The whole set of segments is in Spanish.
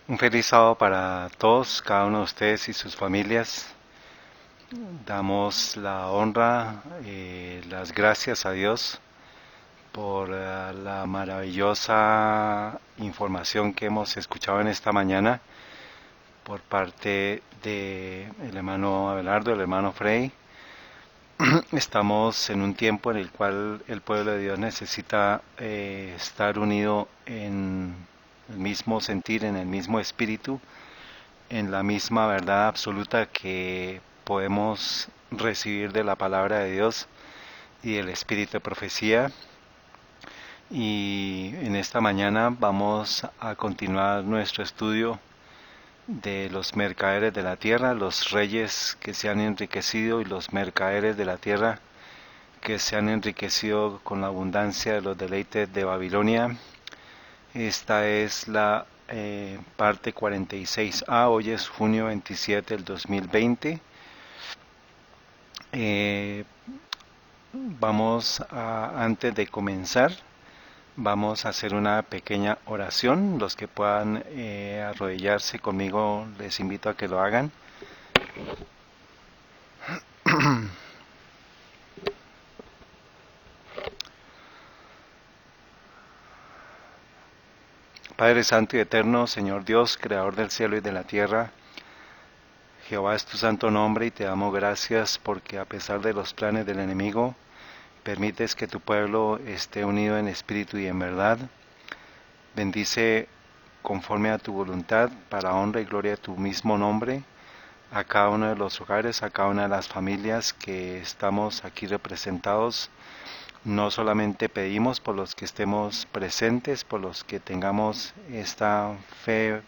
Un feliz sábado para todos, cada uno de ustedes y sus familias. Damos la honra, las gracias a Dios por la maravillosa información que hemos escuchado en esta mañana por parte del hermano Abelardo, el hermano Frey. Estamos en un tiempo en el cual el pueblo de Dios necesita estar unido en el mismo sentir, en el mismo espíritu, en la misma verdad absoluta que podemos recibir de la palabra de Dios y del espíritu de profecía. Y en esta mañana vamos a continuar nuestro estudio de los mercaderes de la tierra, los reyes que se han enriquecido y los mercaderes de la tierra que se han enriquecido con la abundancia de los deleites de Babilonia. Esta es la parte 46A, hoy es junio 27 del 2020. Eh, antes de comenzar, vamos a hacer una pequeña oración. Los que puedan arrodillarse conmigo, les invito a que lo hagan. Padre Santo y Eterno, Señor Dios, Creador del cielo y de la tierra, Jehová es tu santo nombre y te damos gracias porque a pesar de los planes del enemigo, permites que tu pueblo esté unido en espíritu y en verdad. Bendice conforme a tu voluntad, para honra y gloria de tu mismo nombre, a cada uno de los hogares, a cada una de las familias que estamos aquí representados. No solamente pedimos por los que estemos presentes, por los que tengamos esta fe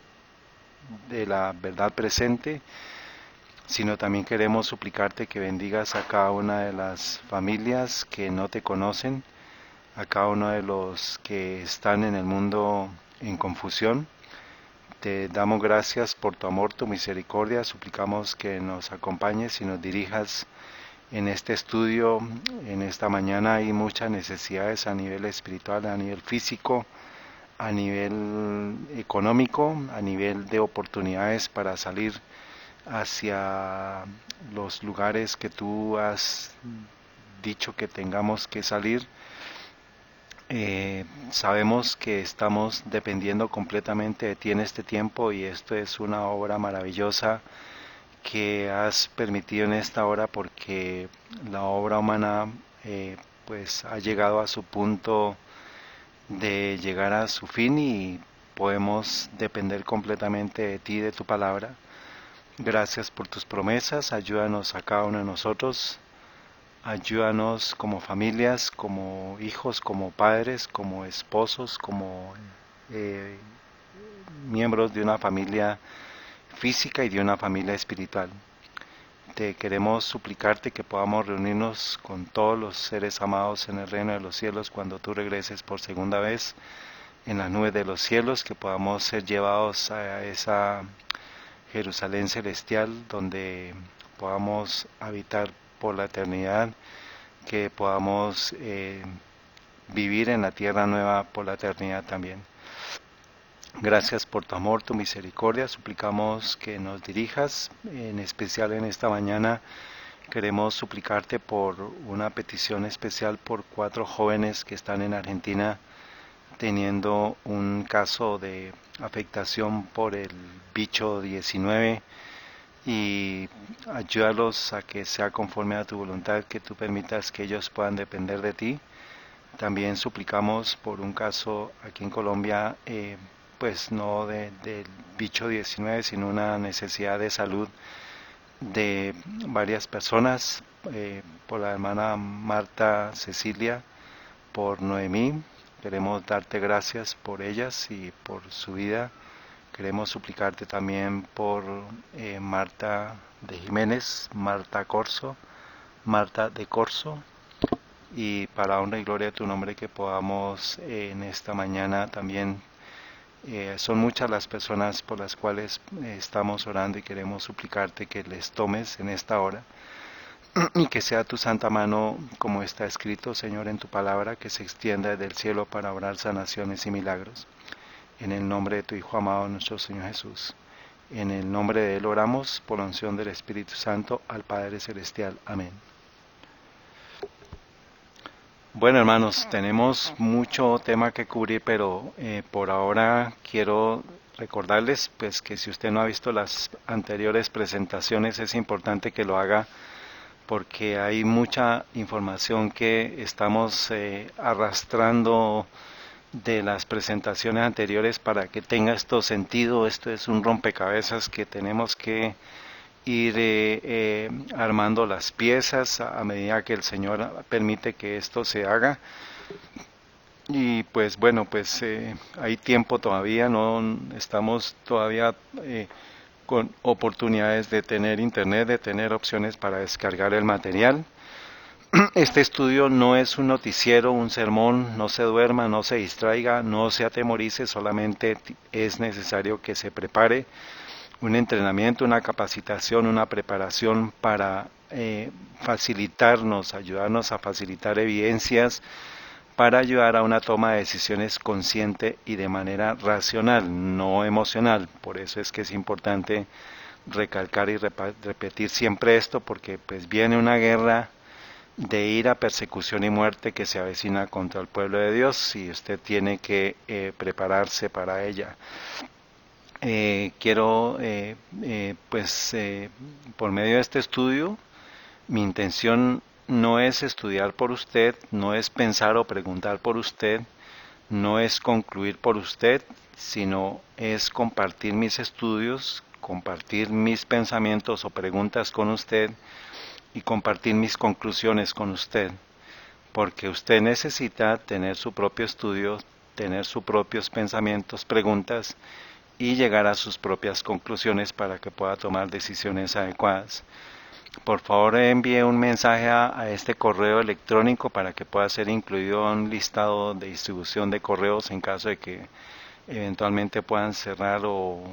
de la verdad presente, sino también queremos suplicarte que bendigas a cada una de las familias que no te conocen, a cada uno de los que están en el mundo en confusión. Te damos gracias por tu amor, tu misericordia, suplicamos que nos acompañes y nos dirijas en este estudio. En esta mañana hay muchas necesidades a nivel espiritual, a nivel físico, a nivel económico, a nivel de oportunidades para salir hacia los lugares que tú has dicho que tengamos que salir. Sabemos que estamos dependiendo completamente de ti en este tiempo y esto es una obra maravillosa que has permitido en esta hora porque la obra humana pues ha llegado a su punto de llegar a su fin y podemos depender completamente de ti, de tu palabra. Gracias por tus promesas, ayúdanos a cada uno de nosotros, ayúdanos como familias, como hijos, como padres, como esposos, como eh, miembros de una familia física y de una familia espiritual. Te queremos suplicarte que podamos reunirnos con todos los seres amados en el reino de los cielos cuando tú regreses por segunda vez en las nubes de los cielos, que podamos ser llevados a esa Jerusalén celestial donde podamos habitar por la eternidad, que podamos vivir en la tierra nueva por la eternidad también. Gracias por tu amor, tu misericordia, suplicamos que nos dirijas, en especial en esta mañana queremos suplicarte por una petición especial por 4 jóvenes que están en Argentina teniendo un caso de afectación por el bicho 19 y ayúdalos a que sea conforme a tu voluntad, que tú permitas que ellos puedan depender de ti. También suplicamos por un caso aquí en Colombia, pues no del bicho 19, sino una necesidad de salud de varias personas, por la hermana Marta Cecilia, por Noemí. Queremos darte gracias por ellas y por su vida. Queremos suplicarte también por Marta de Jiménez, Marta de Corso, y para honra y gloria de tu nombre que podamos en esta mañana también, son muchas las personas por las cuales estamos orando y queremos suplicarte que les tomes en esta hora y que sea tu santa mano, como está escrito, Señor, en tu palabra, que se extienda desde el cielo para obrar sanaciones y milagros. en el nombre de tu Hijo amado, nuestro Señor Jesús. En el nombre de Él oramos, por la unción del Espíritu Santo, al Padre Celestial. Amén. Bueno, hermanos, tenemos mucho tema que cubrir, pero por ahora quiero recordarles pues que si usted no ha visto las anteriores presentaciones, es importante que lo haga porque hay mucha información que estamos arrastrando de las presentaciones anteriores para que tenga esto sentido. Esto es un rompecabezas que tenemos que ir armando las piezas a medida que el Señor permite que esto se haga. Y pues bueno, pues hay tiempo todavía, no estamos todavía con oportunidades de tener internet, de tener opciones para descargar el material. Este estudio no es un noticiero, un sermón, no se duerma, no se distraiga, no se atemorice, solamente es necesario que se prepare un entrenamiento, una capacitación, una preparación para facilitarnos, ayudarnos a facilitar evidencias, para ayudar a una toma de decisiones consciente y de manera racional, no emocional. Por eso es que es importante recalcar y repetir siempre esto, porque pues viene una guerra de ira, persecución y muerte que se avecina contra el pueblo de Dios y usted tiene que prepararse para ella. Quiero, por medio de este estudio, mi intención no es estudiar por usted, no es pensar o preguntar por usted, no es concluir por usted, sino es compartir mis estudios, compartir mis pensamientos o preguntas con usted y compartir mis conclusiones con usted, porque usted necesita tener su propio estudio, tener sus propios pensamientos, preguntas y llegar a sus propias conclusiones para que pueda tomar decisiones adecuadas. Por favor, envíe un mensaje a este correo electrónico para que pueda ser incluido en un listado de distribución de correos en caso de que eventualmente puedan cerrar o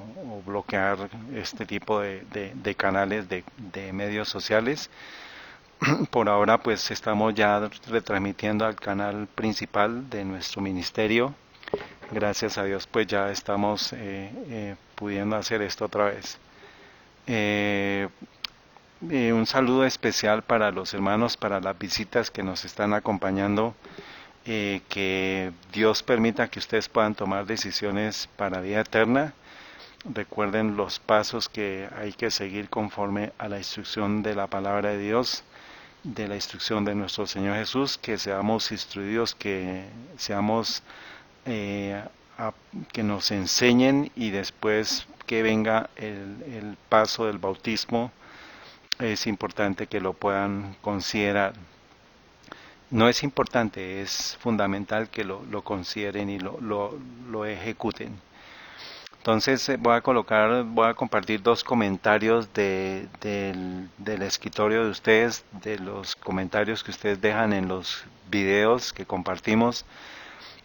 bloquear este tipo de canales de medios sociales. Por ahora pues estamos ya retransmitiendo al canal principal de nuestro ministerio. Gracias a Dios pues ya estamos pudiendo hacer esto otra vez. Un saludo especial para los hermanos, para las visitas que nos están acompañando. Que Dios permita que ustedes puedan tomar decisiones para vida eterna. Recuerden los pasos que hay que seguir conforme a la instrucción de la palabra de Dios, de la instrucción de nuestro Señor Jesús, que seamos instruidos, que seamos que nos enseñen y después que venga el paso del bautismo. Es importante que lo puedan considerar. No es importante, es fundamental que lo consideren y lo ejecuten. Entonces voy a compartir dos comentarios del escritorio de ustedes, de los comentarios que ustedes dejan en los videos que compartimos.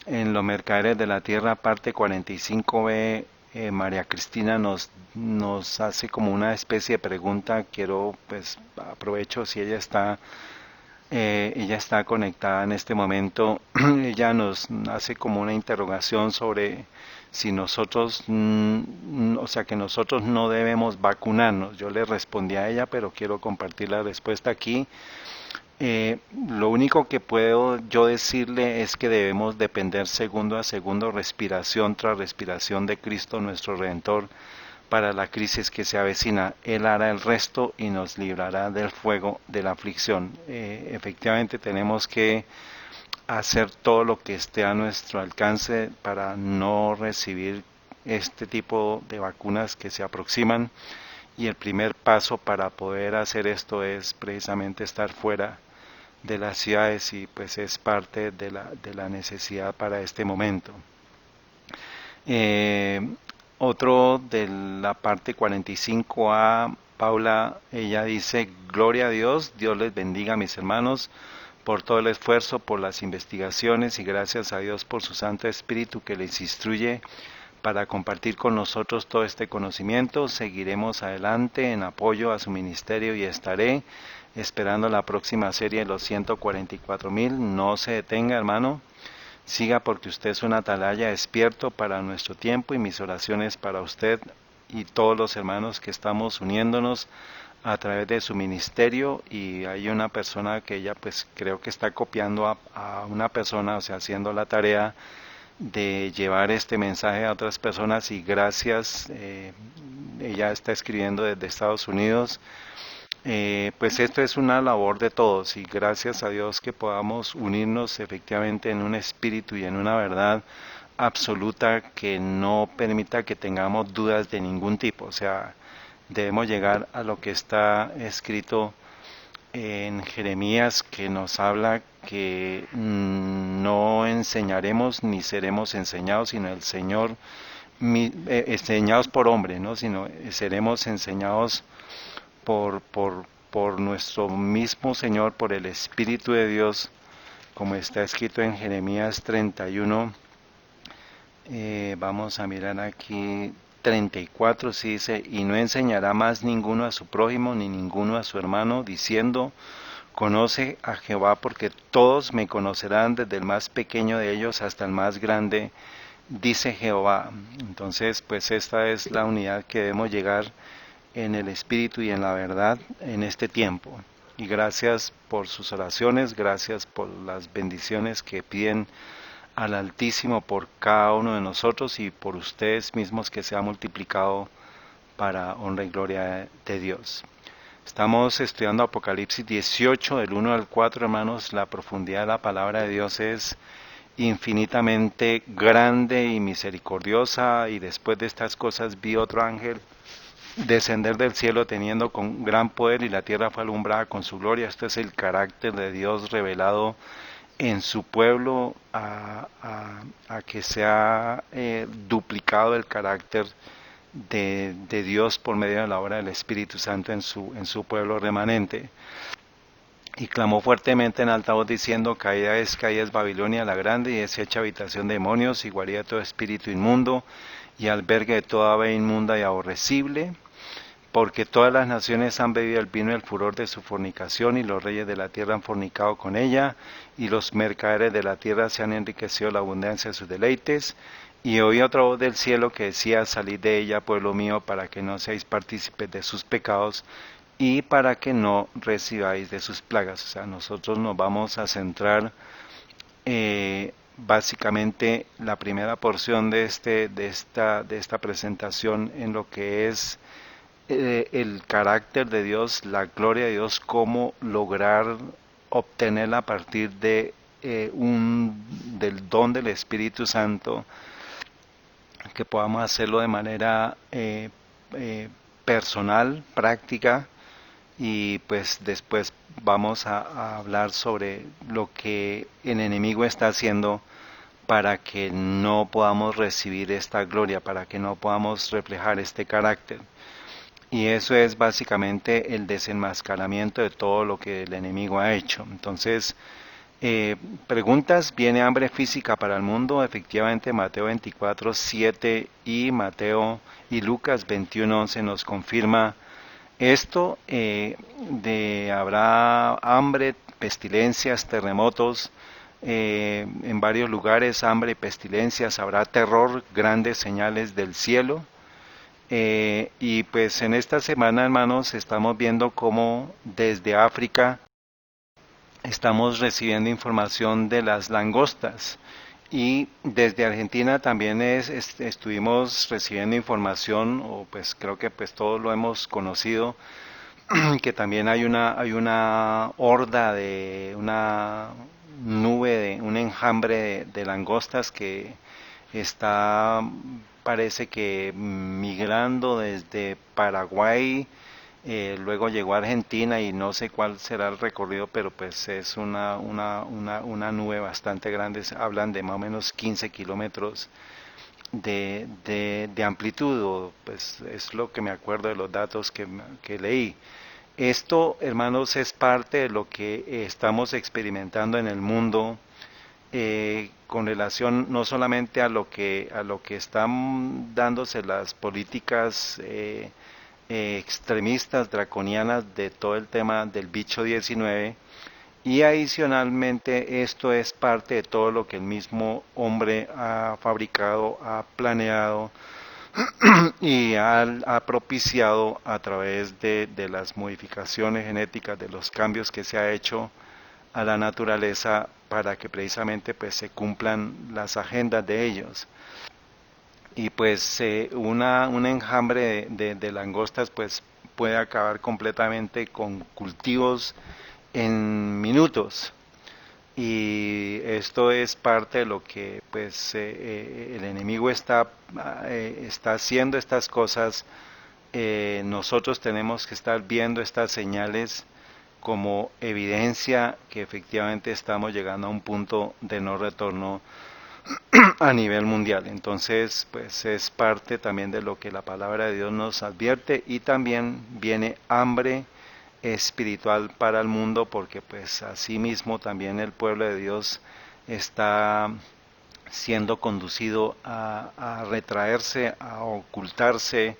En los mercaderes de la tierra, parte 45b, María Cristina nos hace como una especie de pregunta. Quiero, pues, aprovecho si ella está conectada en este momento. Ella nos hace como una interrogación sobre si nosotros, o sea, que nosotros no debemos vacunarnos. Yo le respondí a ella, pero quiero compartir la respuesta aquí. Lo único que puedo yo decirle es que debemos depender segundo a segundo, respiración tras respiración de Cristo nuestro Redentor para la crisis que se avecina. Él hará el resto y nos librará del fuego de la aflicción. Efectivamente tenemos que hacer todo lo que esté a nuestro alcance para no recibir este tipo de vacunas que se aproximan, y el primer paso para poder hacer esto es precisamente estar fuera de las ciudades, y pues es parte de la necesidad para este momento. Otro de la parte 45a, Paula, ella dice: gloria a Dios, Dios les bendiga, mis hermanos, por todo el esfuerzo, por las investigaciones, y gracias a Dios por su Santo Espíritu que les instruye para compartir con nosotros todo este conocimiento. Seguiremos adelante en apoyo a su ministerio y estaré esperando la próxima serie de los 144,000. No se detenga, hermano. Siga porque usted es un atalaya despierto para nuestro tiempo y mis oraciones para usted y todos los hermanos que estamos uniéndonos a través de su ministerio. Y hay una persona que ella pues creo que está copiando a una persona, o sea, haciendo la tarea de llevar este mensaje a otras personas y gracias, ella está escribiendo desde Estados Unidos. Pues esto es una labor de todos y gracias a Dios que podamos unirnos efectivamente en un espíritu y en una verdad absoluta que no permita que tengamos dudas de ningún tipo. O sea, debemos llegar a lo que está escrito en Jeremías, que nos habla que no enseñaremos ni seremos enseñados, sino el Señor, enseñados por hombre, ¿no? Sino seremos enseñados por nuestro mismo Señor, por el Espíritu de Dios, como está escrito en Jeremías 31. Vamos a mirar aquí 34, sí dice, y no enseñará más ninguno a su prójimo, ni ninguno a su hermano, diciendo, conoce a Jehová, porque todos me conocerán, desde el más pequeño de ellos hasta el más grande, dice Jehová. Entonces, pues esta es la unidad que debemos llegar en el Espíritu y en la verdad en este tiempo. Y gracias por sus oraciones, gracias por las bendiciones que piden al Altísimo por cada uno de nosotros y por ustedes mismos, que se ha multiplicado para honra y gloria de Dios. Estamos estudiando Apocalipsis 18 del 1 al 4, hermanos. La profundidad de la palabra de Dios es infinitamente grande y misericordiosa. Y después de estas cosas vi otro ángel descender del cielo teniendo con gran poder, y la tierra fue alumbrada con su gloria. Este es el carácter de Dios revelado en su pueblo, a que se ha duplicado el carácter de Dios por medio de la obra del Espíritu Santo en su pueblo remanente. Y clamó fuertemente en alta voz diciendo, caída es Babilonia la grande, y es hecha habitación de demonios, y guarida de todo espíritu inmundo, y albergue de toda ave inmunda y aborrecible. Porque todas las naciones han bebido el vino del furor de su fornicación, y los reyes de la tierra han fornicado con ella, y los mercaderes de la tierra se han enriquecido la abundancia de sus deleites. Y oí otra voz del cielo que decía, salid de ella, pueblo mío, para que no seáis partícipes de sus pecados, y para que no recibáis de sus plagas. O sea, nosotros nos vamos a centrar básicamente la primera porción de esta presentación en lo que es el carácter de Dios, la gloria de Dios, cómo lograr obtenerla a partir de del don del Espíritu Santo, que podamos hacerlo de manera personal, práctica, y pues después vamos a hablar sobre lo que el enemigo está haciendo para que no podamos recibir esta gloria, para que no podamos reflejar este carácter. Y eso es básicamente el desenmascaramiento de todo lo que el enemigo ha hecho. Entonces, preguntas, ¿viene hambre física para el mundo? Efectivamente, Mateo 24:7 y Mateo y Lucas 21:11 nos confirma esto, de habrá hambre, pestilencias, terremotos, en varios lugares, hambre y pestilencias, habrá terror, grandes señales del cielo. Y pues en esta semana, hermanos, estamos viendo cómo desde África estamos recibiendo información de las langostas, y desde Argentina también estuvimos recibiendo información, o pues creo que pues todos lo hemos conocido, que también hay una horda, de una nube, de un enjambre de langostas que está, parece que migrando desde Paraguay, luego llegó a Argentina, y no sé cuál será el recorrido, pero pues es una nube bastante grande. Hablan de más o menos 15 kilómetros de amplitud, o pues es lo que me acuerdo de los datos que leí. Esto, hermanos, es parte de lo que estamos experimentando en el mundo, con relación no solamente a lo que están dándose las políticas extremistas, draconianas, de todo el tema del bicho 19, Y adicionalmente esto es parte de todo lo que el mismo hombre ha fabricado, ha planeado y ha propiciado a través de las modificaciones genéticas, de los cambios que se ha hecho a la naturaleza para que precisamente pues se cumplan las agendas de ellos. Y pues un enjambre de langostas pues puede acabar completamente con cultivos en minutos. Y esto es parte de lo que pues el enemigo está haciendo estas cosas. Nosotros tenemos que estar viendo estas señales como evidencia que efectivamente estamos llegando a un punto de no retorno a nivel mundial. Entonces, pues es parte también de lo que la palabra de Dios nos advierte, y también viene hambre espiritual para el mundo, porque pues asimismo también el pueblo de Dios está siendo conducido a retraerse, a ocultarse,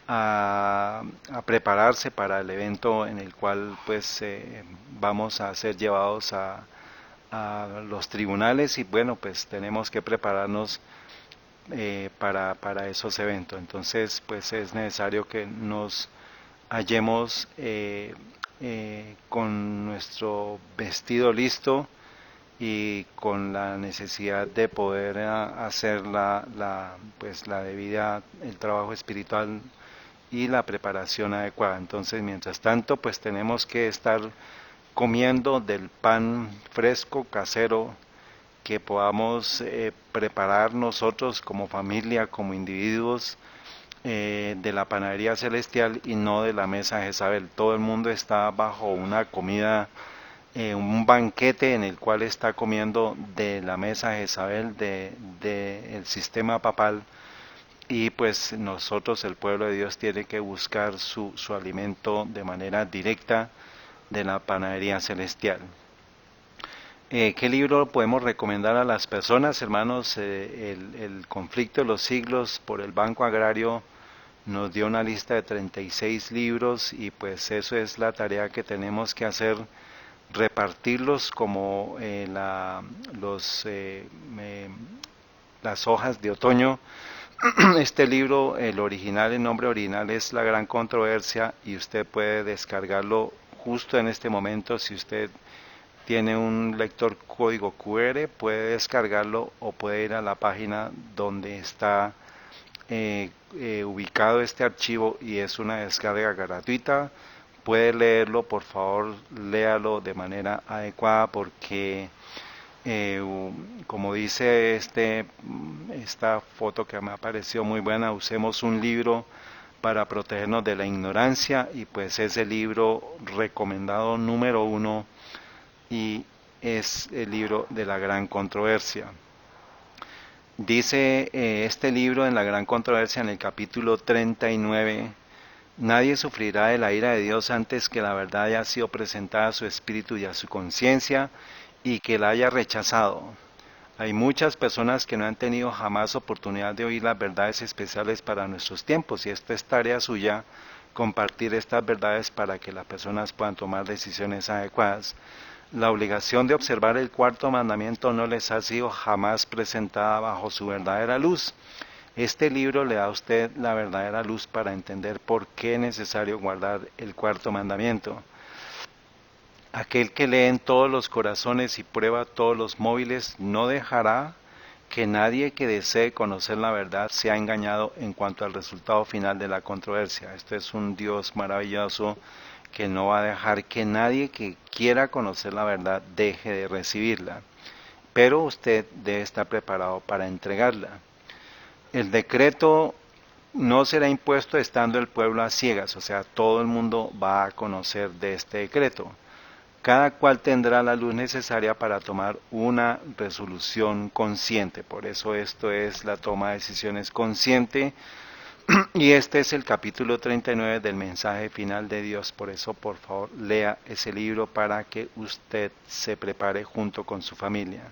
a prepararse para el evento en el cual pues vamos a ser llevados a los tribunales, y bueno, pues tenemos que prepararnos para esos eventos. Entonces pues es necesario que nos hallemos con nuestro vestido listo y con la necesidad de poder hacer pues la debida, el trabajo espiritual y la preparación adecuada. Entonces, mientras tanto, pues tenemos que estar comiendo del pan fresco, casero, que podamos preparar nosotros como familia, como individuos, de la panadería celestial y no de la mesa de Jezabel. Todo el mundo está bajo una comida, un banquete en el cual está comiendo de la mesa de Jezabel, de el sistema papal, y pues nosotros, el pueblo de Dios, tiene que buscar su alimento de manera directa de la panadería celestial. ¿Qué libro podemos recomendar a las personas, hermanos? El conflicto de los siglos por el Banco Agrario nos dio una lista de 36 libros, y pues eso es la tarea que tenemos que hacer, repartirlos como las hojas de otoño. Este libro, el original, el nombre original es La Gran Controversia, y usted puede descargarlo justo en este momento. Si usted tiene un lector código QR, puede descargarlo o puede ir a la página donde está ubicado este archivo, y es una descarga gratuita. Puede leerlo, por favor, léalo de manera adecuada, porque como dice esta foto que me ha parecido muy buena, usemos un libro para protegernos de la ignorancia, y pues es el libro recomendado número 1, y es el libro de La Gran Controversia. Dice este libro en La Gran Controversia, en el capítulo 39, nadie sufrirá de la ira de Dios antes que la verdad haya sido presentada a su espíritu y a su conciencia, y que la haya rechazado. Hay muchas personas que no han tenido jamás oportunidad de oír las verdades especiales para nuestros tiempos, y esta es tarea suya, compartir estas verdades para que las personas puedan tomar decisiones adecuadas. La obligación de observar el cuarto mandamiento no les ha sido jamás presentada bajo su verdadera luz. Este libro le da a usted la verdadera luz para entender por qué es necesario guardar el cuarto mandamiento. Aquel que lee en todos los corazones y prueba todos los móviles no dejará que nadie que desee conocer la verdad sea engañado en cuanto al resultado final de la controversia. Este es un Dios maravilloso que no va a dejar que nadie que quiera conocer la verdad deje de recibirla, pero usted debe estar preparado para entregarla. El decreto no será impuesto estando el pueblo a ciegas, o sea, todo el mundo va a conocer de este decreto. Cada cual tendrá la luz necesaria para tomar una resolución consciente. Por eso esto es la toma de decisiones consciente. Y este es el capítulo 39 del mensaje final de Dios. Por eso, por favor, lea ese libro para que usted se prepare junto con su familia.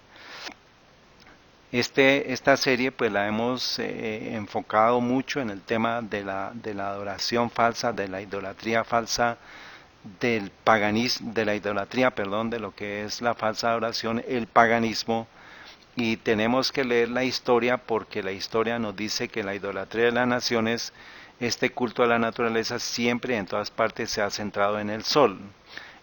Esta serie pues la hemos enfocado mucho en el tema de la adoración falsa, de la idolatría falsa, del paganismo, de la idolatría, perdón, de lo que es la falsa adoración, el paganismo, y tenemos que leer la historia porque la historia nos dice que la idolatría de las naciones, este culto a la naturaleza siempre y en todas partes se ha centrado en el sol.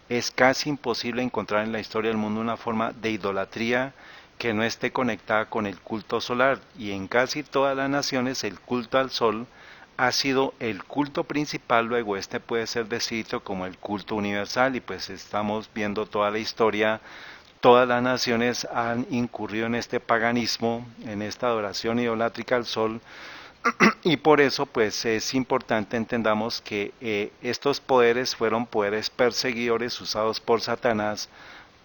Es casi imposible encontrar en la historia del mundo una forma de idolatría que no esté conectada con el culto solar, y en casi todas las naciones el culto al sol ha sido el culto principal. Luego este puede ser descrito como el culto universal, y pues estamos viendo toda la historia. Todas las naciones han incurrido en este paganismo, en esta adoración idolátrica al sol, y por eso pues es importante entendamos que estos poderes fueron poderes perseguidores usados por Satanás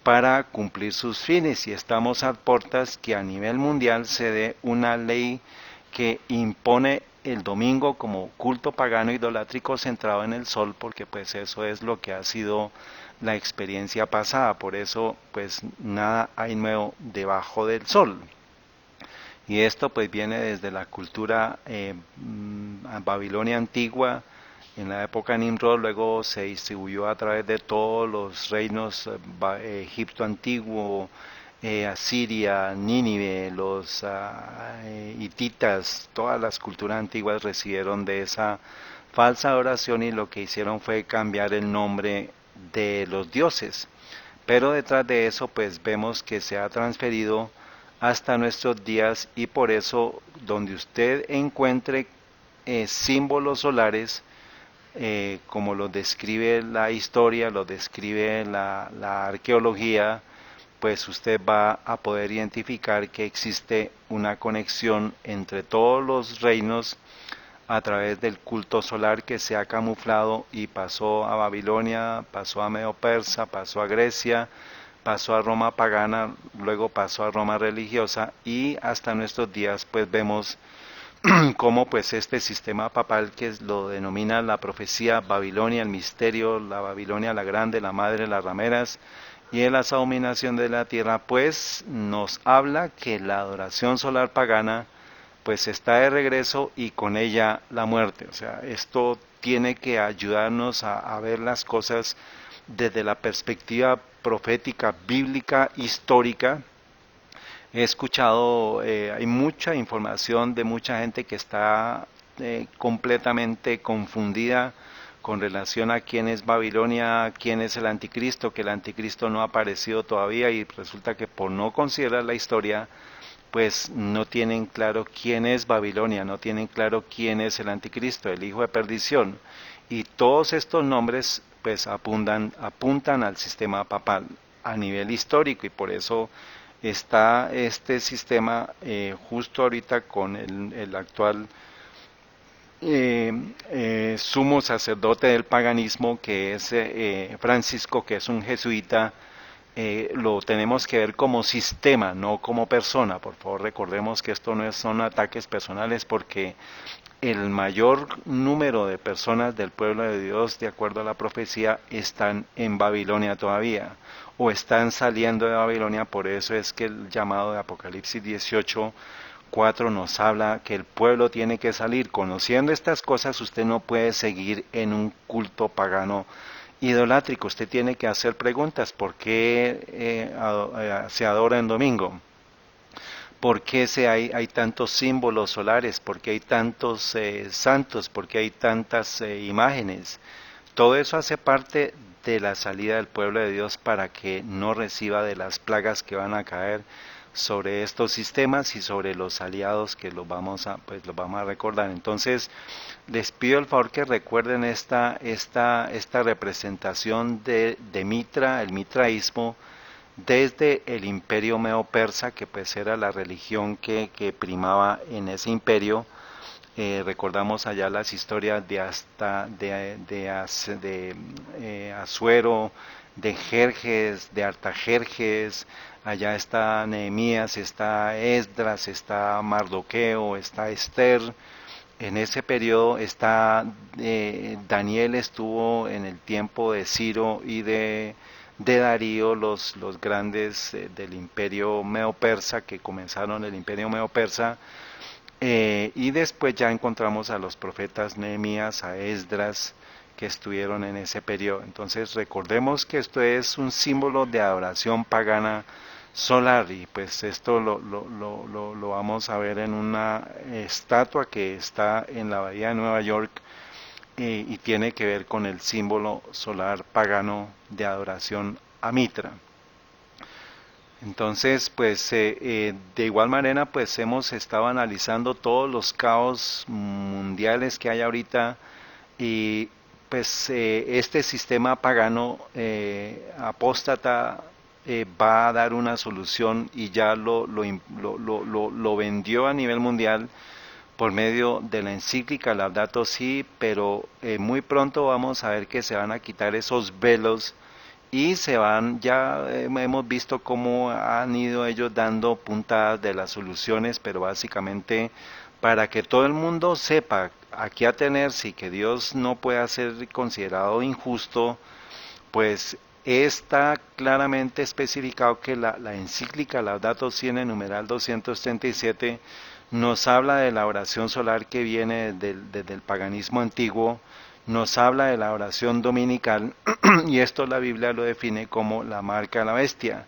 para cumplir sus fines, y estamos a puertas que a nivel mundial se dé una ley que impone el domingo como culto pagano idolátrico centrado en el sol, porque pues eso es lo que ha sido la experiencia pasada. Por eso pues nada hay nuevo debajo del sol. Y esto pues viene desde la cultura Babilonia antigua, en la época de Nimrod. Luego se distribuyó a través de todos los reinos, Egipto antiguo, Asiria, Nínive, los hititas, todas las culturas antiguas recibieron de esa falsa adoración, y lo que hicieron fue cambiar el nombre de los dioses. Pero detrás de eso pues vemos que se ha transferido hasta nuestros días, y por eso donde usted encuentre símbolos solares, como lo describe la historia, lo describe la arqueología, pues usted va a poder identificar que existe una conexión entre todos los reinos a través del culto solar que se ha camuflado y pasó a Babilonia, pasó a Medo Persa, pasó a Grecia, pasó a Roma pagana, luego pasó a Roma religiosa, y hasta nuestros días pues vemos cómo pues este sistema papal, que lo denomina la profecía Babilonia, el misterio, la Babilonia la grande, la madre de las rameras y de la abominación de la tierra, pues nos habla que la adoración solar pagana pues está de regreso, y con ella la muerte. O sea, esto tiene que ayudarnos a ver las cosas desde la perspectiva profética, bíblica, histórica. He escuchado, hay mucha información de mucha gente que está completamente confundida con relación a quién es Babilonia, quién es el anticristo, que el anticristo no ha aparecido todavía, y resulta que por no considerar la historia pues no tienen claro quién es Babilonia, no tienen claro quién es el anticristo, el hijo de perdición. Y todos estos nombres pues apuntan al sistema papal a nivel histórico, y por eso está este sistema justo ahorita con el actual sumo sacerdote del paganismo, que es Francisco, que es un jesuita. Lo tenemos que ver como sistema, no como persona. Por favor, recordemos que esto no son ataques personales, porque el mayor número de personas del pueblo de Dios, de acuerdo a la profecía, están en Babilonia todavía, o están saliendo de Babilonia. Por eso es que el llamado de Apocalipsis 18:4 nos habla que el pueblo tiene que salir. Conociendo estas cosas, usted no puede seguir en un culto pagano idolátrico. Usted tiene que hacer preguntas. ¿Por qué se adora en domingo? ¿Por qué hay tantos símbolos solares? ¿Por qué hay tantos santos? ¿Por qué hay tantas imágenes? Todo eso hace parte de la salida del pueblo de Dios para que no reciba de las plagas que van a caer sobre estos sistemas y sobre los aliados, que los vamos a recordar. Entonces, les pido el favor que recuerden esta representación de Mitra, el mitraísmo, desde el imperio medo-persa, que pues era la religión que primaba en ese imperio. Recordamos allá las historias de Asuero, de Jerjes, de Artajerjes. Allá está Nehemías, está Esdras, está Mardoqueo, está Esther. En ese periodo está Daniel, estuvo en el tiempo de Ciro y de Darío, los grandes del imperio medo-persa, que comenzaron el imperio medo-persa. Y después ya encontramos a los profetas Nehemías, a Esdras, que estuvieron en ese periodo. Entonces recordemos que esto es un símbolo de adoración pagana solar, y pues esto lo vamos a ver en una estatua que está en la bahía de Nueva York, y tiene que ver con el símbolo solar pagano de adoración a Mitra. Entonces, pues de igual manera, pues hemos estado analizando todos los caos mundiales que hay ahorita, y pues este sistema pagano apóstata va a dar una solución, y ya lo vendió a nivel mundial por medio de la encíclica Laudato Si, pero muy pronto vamos a ver que se van a quitar esos velos, y se van, ya hemos visto cómo han ido ellos dando puntadas de las soluciones, pero básicamente para que todo el mundo sepa a qué atenerse y que Dios no pueda ser considerado injusto, pues está claramente especificado que la encíclica Laudato Si en el numeral 237 nos habla de la oración solar que viene desde el paganismo antiguo, nos habla de la oración dominical, y esto la Biblia lo define como la marca de la bestia.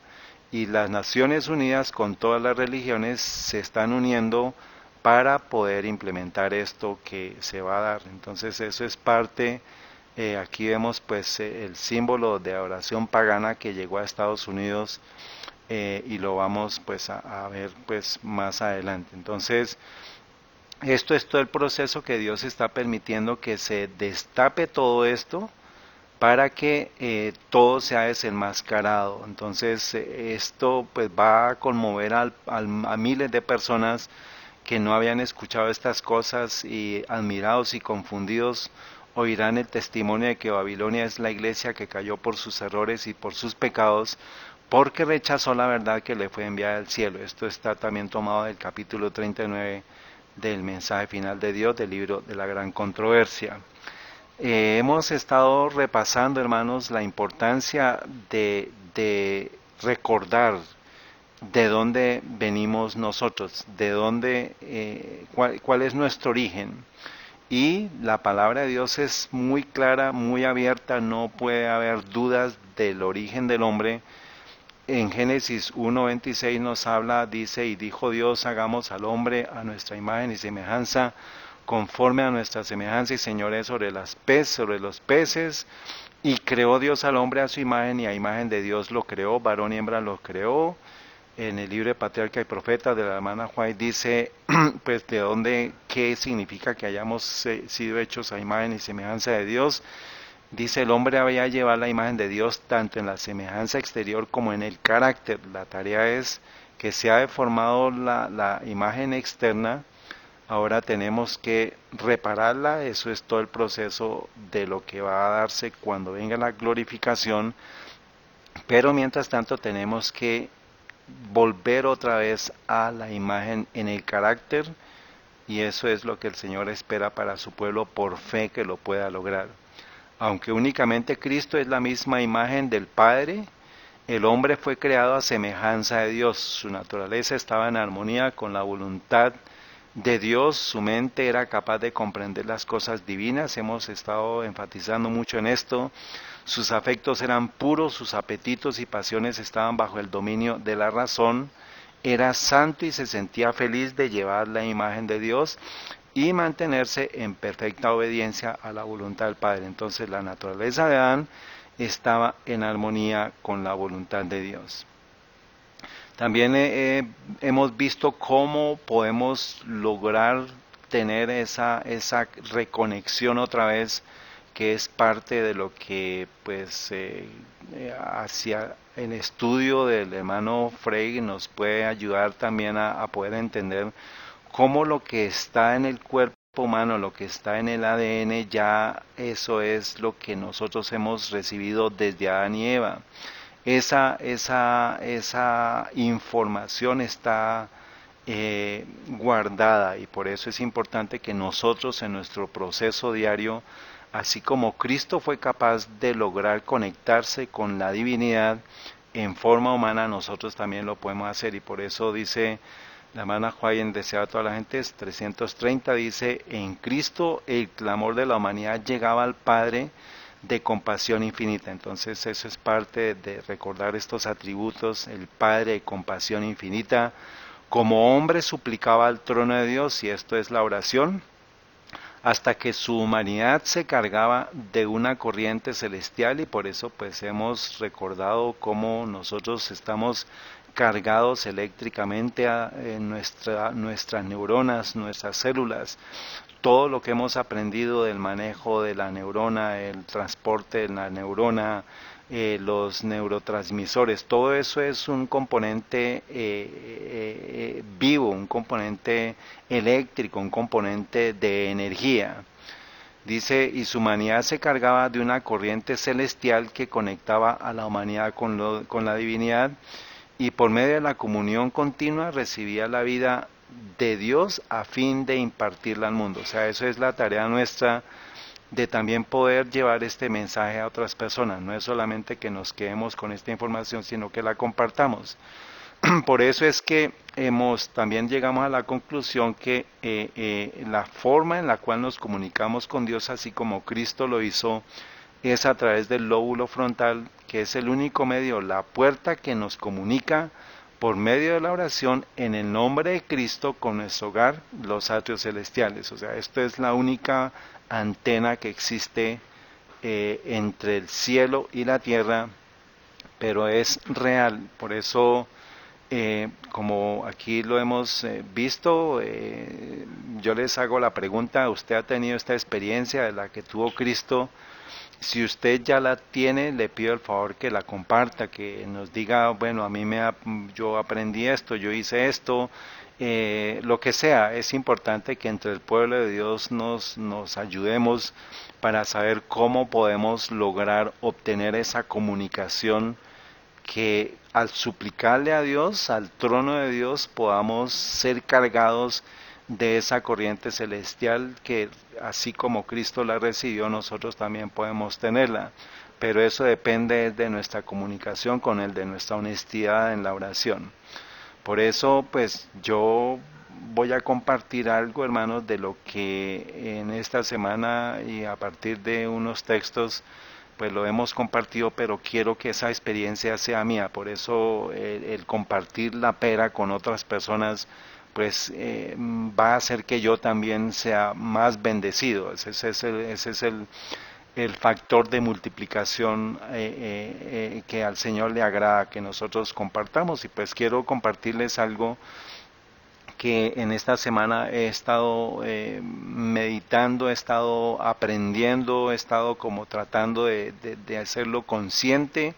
Y las Naciones Unidas con todas las religiones se están uniendo para poder implementar esto que se va a dar. Entonces eso es parte, aquí vemos pues el símbolo de adoración pagana que llegó a Estados Unidos, y lo vamos pues a ver pues más adelante. Entonces esto es todo el proceso que Dios está permitiendo que se destape todo esto para que todo sea desenmascarado. Entonces esto pues va a conmover a miles de personas que no habían escuchado estas cosas, y admirados y confundidos oirán el testimonio de que Babilonia es la iglesia que cayó por sus errores y por sus pecados, porque rechazó la verdad que le fue enviada del cielo. Esto está también tomado del capítulo 39 del mensaje final de Dios, del libro de la gran controversia. Hemos estado repasando, hermanos, la importancia de recordar de dónde venimos nosotros, de dónde, cuál es nuestro origen. Y la palabra de Dios es muy clara, muy abierta, no puede haber dudas del origen del hombre. En Génesis 1:26 nos habla, dice, y dijo Dios, hagamos al hombre a nuestra imagen y semejanza, conforme a nuestra semejanza, y señores sobre los peces, y creó Dios al hombre a su imagen, y a imagen de Dios lo creó, varón y hembra lo creó. En el libro de Patriarca y Profeta de la hermana White dice, pues de dónde, qué significa que hayamos sido hechos a imagen y semejanza de Dios. Dice, el hombre había llevar la imagen de Dios tanto en la semejanza exterior como en el carácter. La tarea es que se ha deformado la imagen externa, ahora tenemos que repararla. Eso es todo el proceso de lo que va a darse cuando venga la glorificación, pero mientras tanto tenemos que volver otra vez a la imagen en el carácter, y eso es lo que el Señor espera para su pueblo por fe que lo pueda lograr. Aunque únicamente Cristo es la misma imagen del Padre, el hombre fue creado a semejanza de Dios. Su naturaleza estaba en armonía con la voluntad de Dios, su mente era capaz de comprender las cosas divinas. Hemos estado enfatizando mucho en esto. Sus afectos eran puros, sus apetitos y pasiones estaban bajo el dominio de la razón. Era santo y se sentía feliz de llevar la imagen de Dios y mantenerse en perfecta obediencia a la voluntad del Padre. Entonces la naturaleza de Adán estaba en armonía con la voluntad de Dios. También hemos visto cómo podemos lograr tener esa reconexión otra vez, que es parte de lo que pues hacia el estudio del hermano Frey nos puede ayudar también a poder entender cómo lo que está en el cuerpo humano, lo que está en el ADN, ya eso es lo que nosotros hemos recibido desde Adán y Eva. Esa información está guardada, y por eso es importante que nosotros en nuestro proceso diario, así como Cristo fue capaz de lograr conectarse con la divinidad en forma humana, nosotros también lo podemos hacer. Y por eso dice La hermana Juayen desea a toda la gente, es 330, dice, en Cristo el clamor de la humanidad llegaba al Padre de compasión infinita. Entonces eso es parte de recordar estos atributos, el Padre de compasión infinita. Como hombre suplicaba al trono de Dios, y esto es la oración, hasta que su humanidad se cargaba de una corriente celestial, y por eso pues hemos recordado cómo nosotros estamos cargados eléctricamente en nuestras neuronas, nuestras células, todo lo que hemos aprendido del manejo de la neurona, el transporte de la neurona, los neurotransmisores, todo eso es un componente vivo, un componente eléctrico, un componente de energía. Dice, y su humanidad se cargaba de una corriente celestial que conectaba a la humanidad con la divinidad, y por medio de la comunión continua recibía la vida de Dios a fin de impartirla al mundo. O sea, eso es la tarea nuestra, de también poder llevar este mensaje a otras personas. No es solamente que nos quedemos con esta información, sino que la compartamos. Por eso es que también llegamos a la conclusión que la forma en la cual nos comunicamos con Dios, así como Cristo lo hizo, es a través del lóbulo frontal, que es el único medio, la puerta que nos comunica por medio de la oración en el nombre de Cristo con nuestro hogar, los atrios celestiales. O sea, esto es la única antena que existe entre el cielo y la tierra, pero es real. Por eso, como aquí lo hemos visto, yo les hago la pregunta: ¿usted ha tenido esta experiencia de la que tuvo Cristo? Si usted ya la tiene, le pido el favor que la comparta, que nos diga, bueno, yo aprendí esto, yo hice esto, lo que sea. Es importante que entre el pueblo de Dios nos ayudemos para saber cómo podemos lograr obtener esa comunicación, que al suplicarle a Dios, al trono de Dios, podamos ser cargados de esa corriente celestial, que así como Cristo la recibió, nosotros también podemos tenerla. Pero eso depende de nuestra comunicación con Él, de nuestra honestidad en la oración. Por eso, pues yo voy a compartir algo, hermanos, de lo que en esta semana y a partir de unos textos pues lo hemos compartido, pero quiero que esa experiencia sea mía. Por eso el compartir la pera con otras personas pues va a hacer que yo también sea más bendecido. Ese es el factor de multiplicación que al Señor le agrada que nosotros compartamos. Y pues quiero compartirles algo que en esta semana he estado meditando, he estado aprendiendo, he estado como tratando de hacerlo consciente,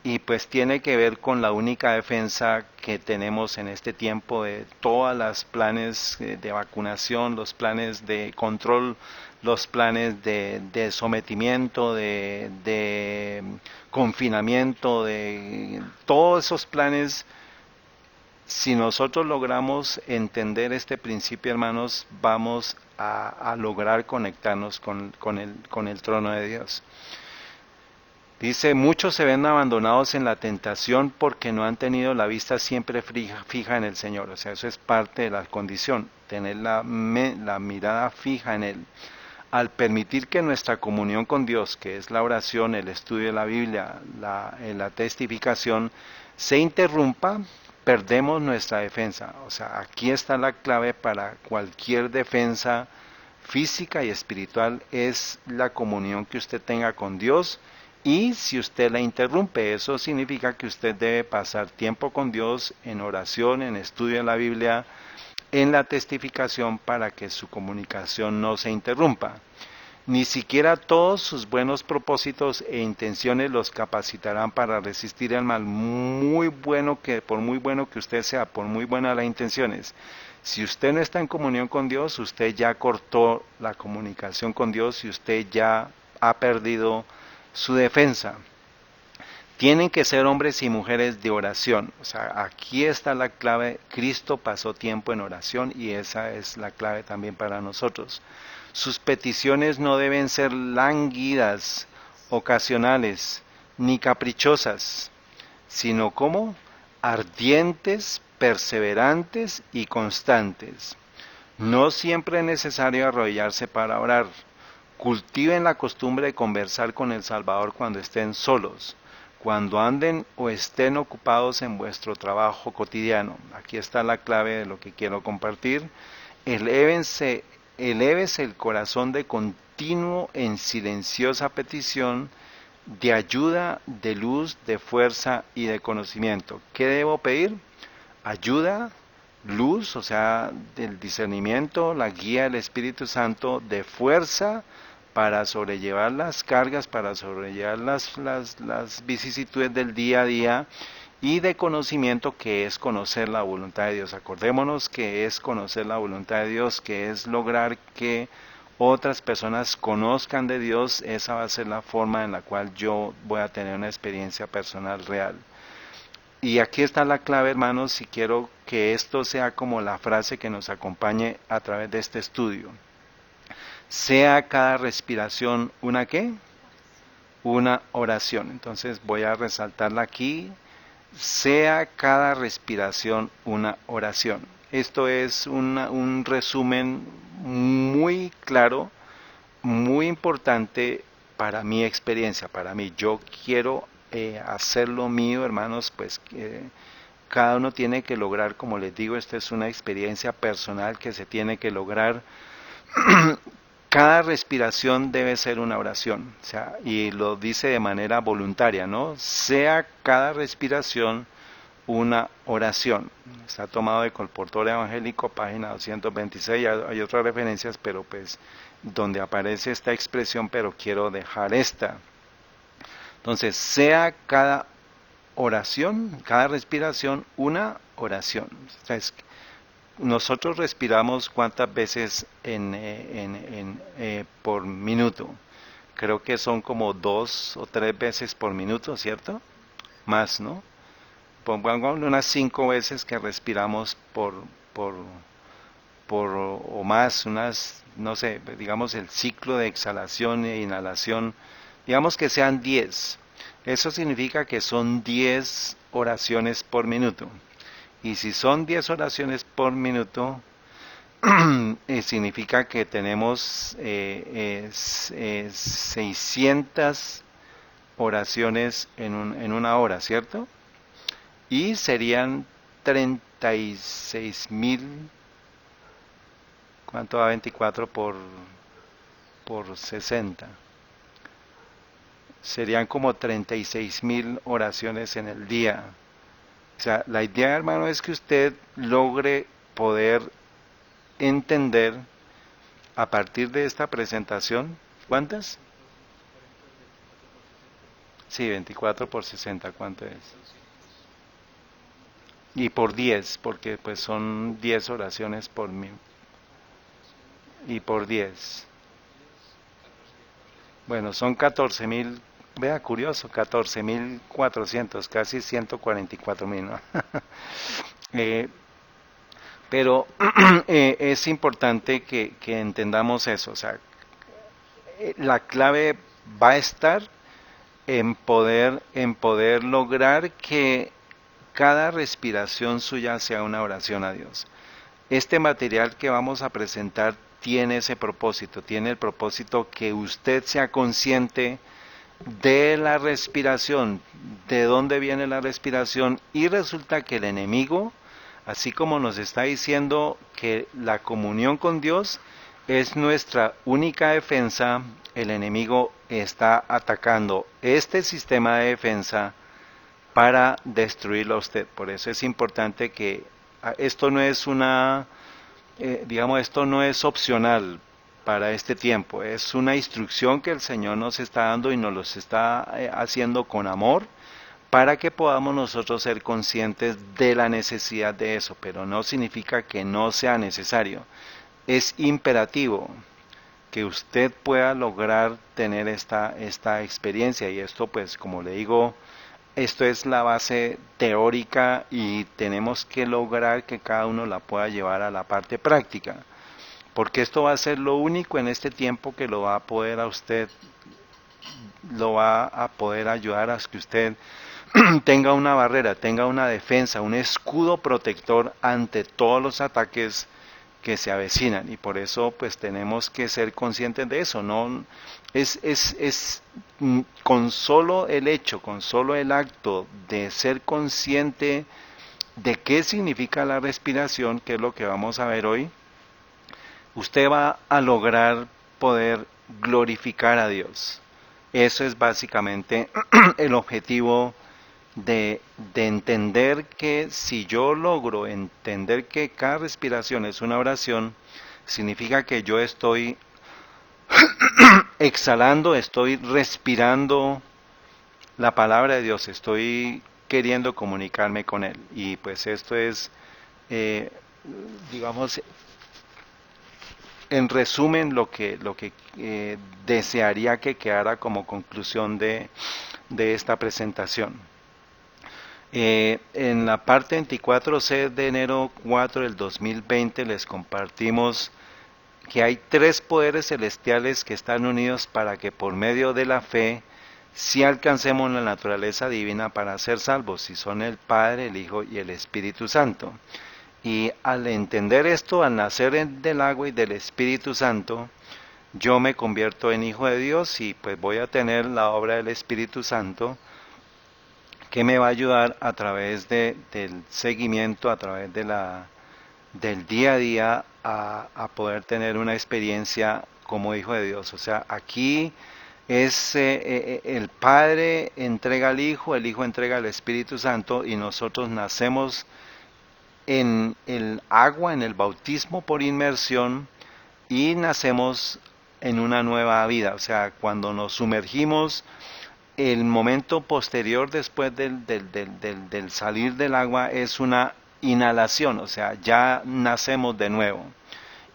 y pues tiene que ver con la única defensa que tenemos en este tiempo de todas las planes de vacunación, los planes de control, los planes de sometimiento, de confinamiento, de todos esos planes. Si nosotros logramos entender este principio, hermanos, vamos a lograr conectarnos con el trono de Dios. Dice, muchos se ven abandonados en la tentación porque no han tenido la vista siempre fija en el Señor. O sea, eso es parte de la condición, tener la mirada fija en Él. Al permitir que nuestra comunión con Dios, que es la oración, el estudio de la Biblia, la testificación, se interrumpa, perdemos nuestra defensa. O sea, aquí está la clave para cualquier defensa física y espiritual, es la comunión que usted tenga con Dios. Y si usted la interrumpe, eso significa que usted debe pasar tiempo con Dios en oración, en estudio de la Biblia, en la testificación, para que su comunicación no se interrumpa. Ni siquiera todos sus buenos propósitos e intenciones los capacitarán para resistir el mal. Por muy bueno que usted sea, por muy buenas las intenciones, si usted no está en comunión con Dios, usted ya cortó la comunicación con Dios y usted ya ha perdido su defensa. Tienen que ser hombres y mujeres de oración. O sea, aquí está la clave. Cristo pasó tiempo en oración y esa es la clave también para nosotros. Sus peticiones no deben ser lánguidas, ocasionales, ni caprichosas, sino como ardientes, perseverantes y constantes. No siempre es necesario arrodillarse para orar. Cultiven la costumbre de conversar con el Salvador cuando estén solos, cuando anden o estén ocupados en vuestro trabajo cotidiano. Aquí está la clave de lo que quiero compartir. Elévense, elévese el corazón de continuo en silenciosa petición de ayuda, de luz, de fuerza y de conocimiento. ¿Qué debo pedir? Ayuda, luz, o sea, del discernimiento, la guía del Espíritu Santo, de fuerza para sobrellevar las cargas, para sobrellevar las vicisitudes del día a día, y de conocimiento, que es conocer la voluntad de Dios. Acordémonos que es conocer la voluntad de Dios, que es lograr que otras personas conozcan de Dios. Esa va a ser la forma en la cual yo voy a tener una experiencia personal real. Y aquí está la clave, hermanos, si quiero que esto sea como la frase que nos acompañe a través de este estudio. Sea cada respiración una ¿qué? Una oración. Entonces voy a resaltarla aquí. Sea cada respiración una oración. Esto es un resumen muy claro, muy importante para mi experiencia, para mí. Yo quiero hacerlo mío, hermanos, pues cada uno tiene que lograr, como les digo, esta es una experiencia personal que se tiene que lograr. Cada respiración debe ser una oración, o sea, y lo dice de manera voluntaria, ¿no? Sea cada respiración una oración. Está tomado de Colportor Evangélico, página 226, hay otras referencias, pero pues donde aparece esta expresión, pero quiero dejar esta. Entonces, sea cada oración, cada respiración una oración. O sea, nosotros respiramos cuántas veces por minuto. Creo que son como 2 o 3 veces por minuto, ¿cierto? Más, ¿no? Pongamos unas 5 veces que respiramos por, o más, unas, no sé, digamos el ciclo de exhalación e inhalación, digamos que sean 10. Eso significa que son 10 oraciones por minuto. Y si son 10 oraciones por minuto, significa que tenemos 600 oraciones en una hora, ¿cierto? Y serían 36.000, ¿cuánto va 24 por 60? Serían como 36.000 oraciones en el día. O sea, la idea, hermano, es que usted logre poder entender a partir de esta presentación, ¿cuántas? Sí, 24 por 60, ¿cuánto es? Y por 10, porque pues son 10 oraciones por mí. Y por 10. Bueno, son 14.000, vea, curioso, 14.400, casi 144.000, ¿no? Pero es importante que entendamos eso, o sea, la clave va a estar en poder lograr que cada respiración suya sea una oración a Dios. Este material que vamos a presentar tiene ese propósito, tiene el propósito que usted sea consciente de la respiración, de dónde viene la respiración, y resulta que el enemigo, así como nos está diciendo que la comunión con Dios es nuestra única defensa, el enemigo está atacando este sistema de defensa para destruirlo a usted. Por eso es importante que esto no es esto no es opcional para este tiempo, es una instrucción que el Señor nos está dando y nos los está haciendo con amor, para que podamos nosotros ser conscientes de la necesidad de eso, pero no significa que no sea necesario. Es imperativo que usted pueda lograr tener esta experiencia, y esto, pues, como le digo, esto es la base teórica y tenemos que lograr que cada uno la pueda llevar a la parte práctica, porque esto va a ser lo único en este tiempo que lo va a poder a usted lo va a poder ayudar a que usted tenga una barrera, tenga una defensa, un escudo protector ante todos los ataques que se avecinan. Y por eso pues tenemos que ser conscientes de eso. No con solo el hecho, con solo el acto de ser consciente de qué significa la respiración, que es lo que vamos a ver hoy, usted va a lograr poder glorificar a Dios. Eso es básicamente el objetivo de entender que si yo logro entender que cada respiración es una oración, significa que yo estoy exhalando, estoy respirando la palabra de Dios, estoy queriendo comunicarme con Él. Y pues esto es, eh, digamos, en resumen lo que desearía que quedara como conclusión de esta presentación. En la parte 24C de enero 4 del 2020 les compartimos que hay tres poderes celestiales que están unidos para que por medio de la fe si alcancemos la naturaleza divina para ser salvos, y son el Padre, el Hijo y el Espíritu Santo. Y al entender esto, al nacer del agua y del Espíritu Santo, yo me convierto en hijo de Dios y pues voy a tener la obra del Espíritu Santo que me va a ayudar a través del seguimiento, a través del día a día, a poder tener una experiencia como hijo de Dios. O sea, aquí es el Padre entrega al Hijo, el Hijo entrega al Espíritu Santo y nosotros nacemos en el agua, en el bautismo por inmersión y nacemos en una nueva vida. O sea, cuando nos sumergimos, el momento posterior después del salir del agua es una inhalación, o sea, ya nacemos de nuevo.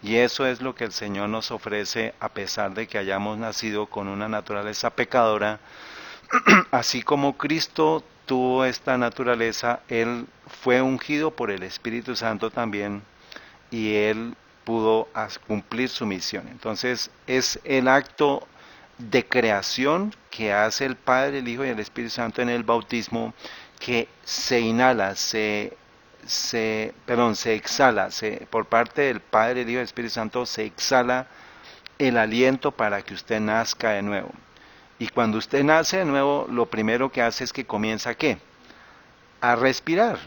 Y eso es lo que el Señor nos ofrece a pesar de que hayamos nacido con una naturaleza pecadora. Así como Cristo tuvo esta naturaleza, Él fue ungido por el Espíritu Santo también y Él pudo cumplir su misión. Entonces es el acto de creación que hace el Padre, el Hijo y el Espíritu Santo en el bautismo, que se inhala, se exhala, por parte del Padre, el Hijo y el Espíritu Santo se exhala el aliento para que usted nazca de nuevo. Y cuando usted nace de nuevo, lo primero que hace es que comienza ¿qué? A respirar.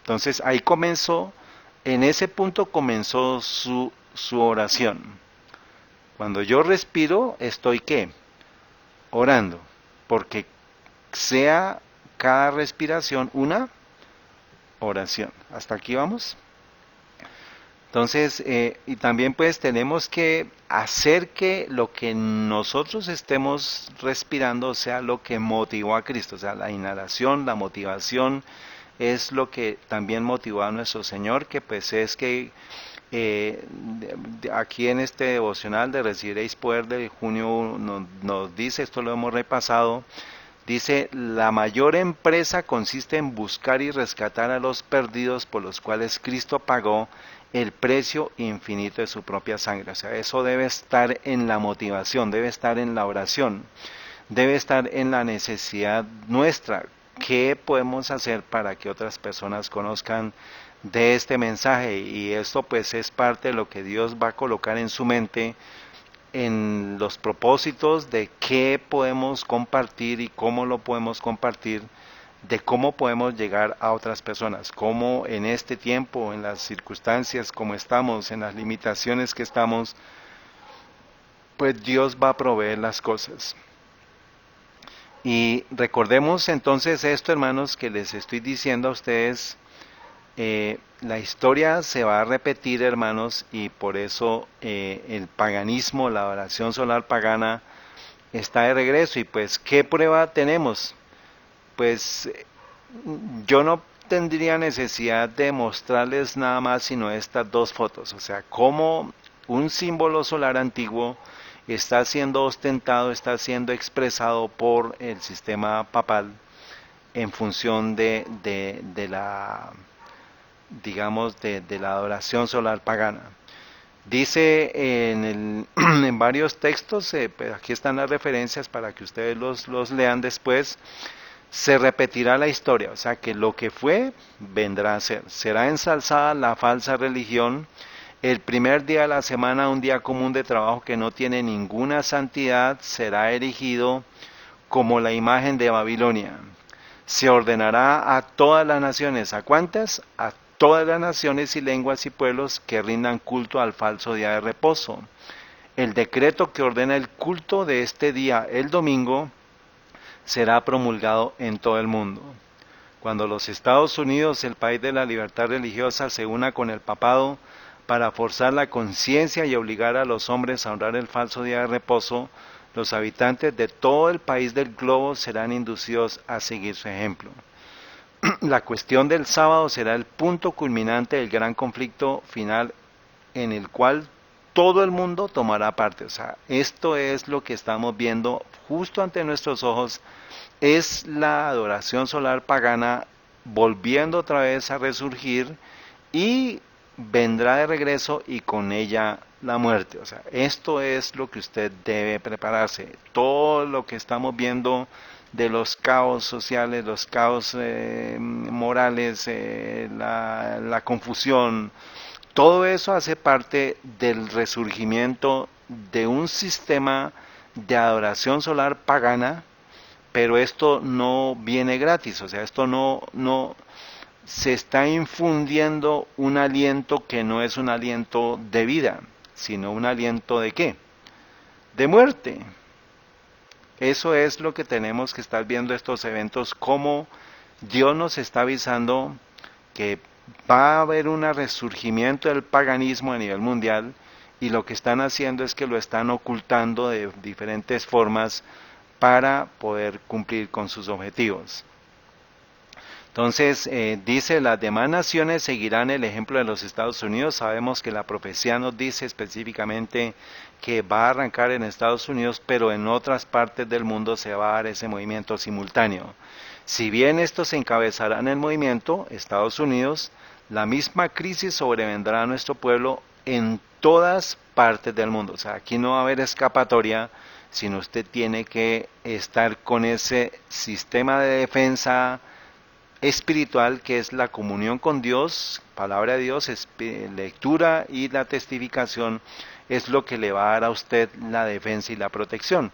Entonces ahí comenzó, en ese punto comenzó su oración. Cuando yo respiro, estoy ¿qué? Orando, porque sea cada respiración una oración. ¿Hasta aquí vamos? Entonces, y también pues tenemos que hacer que lo que nosotros estemos respirando sea lo que motivó a Cristo, o sea, la inhalación, la motivación es lo que también motivó a nuestro Señor, que pues es que aquí en este devocional de Recibiréis Poder de junio nos dice, esto lo hemos repasado, dice, la mayor empresa consiste en buscar y rescatar a los perdidos por los cuales Cristo pagó el precio infinito de su propia sangre. O sea, eso debe estar en la motivación, debe estar en la oración, debe estar en la necesidad nuestra. ¿Qué podemos hacer para que otras personas conozcan de este mensaje? Y esto pues es parte de lo que Dios va a colocar en su mente, en los propósitos de qué podemos compartir y cómo lo podemos compartir, de cómo podemos llegar a otras personas, cómo en este tiempo, en las circunstancias como estamos, en las limitaciones que estamos, pues Dios va a proveer las cosas. Y recordemos entonces esto, hermanos, que les estoy diciendo a ustedes. La historia se va a repetir, hermanos, y por eso el paganismo, la oración solar pagana, está de regreso. Y pues, ¿qué prueba tenemos? Pues yo no tendría necesidad de mostrarles nada más sino estas dos fotos. O sea, cómo un símbolo solar antiguo está siendo ostentado, está siendo expresado por el sistema papal en función de la, digamos, de la adoración solar pagana. Dice en varios textos, pues aquí están las referencias para que ustedes los lean después, se repetirá la historia, o sea que lo que fue vendrá a ser. Será ensalzada la falsa religión. El primer día de la semana, un día común de trabajo que no tiene ninguna santidad, será erigido como la imagen de Babilonia. Se ordenará a todas las naciones. ¿A cuántas? A todas las naciones y lenguas y pueblos que rindan culto al falso día de reposo. El decreto que ordena el culto de este día, el domingo, será promulgado en todo el mundo. Cuando los Estados Unidos, el país de la libertad religiosa, se una con el papado para forzar la conciencia y obligar a los hombres a honrar el falso día de reposo, los habitantes de todo el país del globo serán inducidos a seguir su ejemplo. La cuestión del sábado será el punto culminante del gran conflicto final en el cual todo el mundo tomará parte. O sea, esto es lo que estamos viendo justo ante nuestros ojos, es la adoración solar pagana volviendo otra vez a resurgir y vendrá de regreso y con ella la muerte. O sea, esto es lo que usted debe prepararse. Todo lo que estamos viendo de los caos sociales, los caos morales, la confusión, todo eso hace parte del resurgimiento de un sistema de adoración solar pagana, pero esto no viene gratis, o sea, esto no se está infundiendo un aliento que no es un aliento de vida, sino un aliento de ¿qué? De muerte. Eso es lo que tenemos que estar viendo estos eventos, como Dios nos está avisando que va a haber un resurgimiento del paganismo a nivel mundial y lo que están haciendo es que lo están ocultando de diferentes formas para poder cumplir con sus objetivos. Entonces, dice, las demás naciones seguirán el ejemplo de los Estados Unidos. Sabemos que la profecía nos dice específicamente que va a arrancar en Estados Unidos, pero en otras partes del mundo se va a dar ese movimiento simultáneo. Si bien estos encabezarán el movimiento, Estados Unidos, la misma crisis sobrevendrá a nuestro pueblo en todas partes del mundo. O sea, aquí no va a haber escapatoria, sino usted tiene que estar con ese sistema de defensa espiritual que es la comunión con Dios, palabra de Dios, lectura y la testificación es lo que le va a dar a usted la defensa y la protección.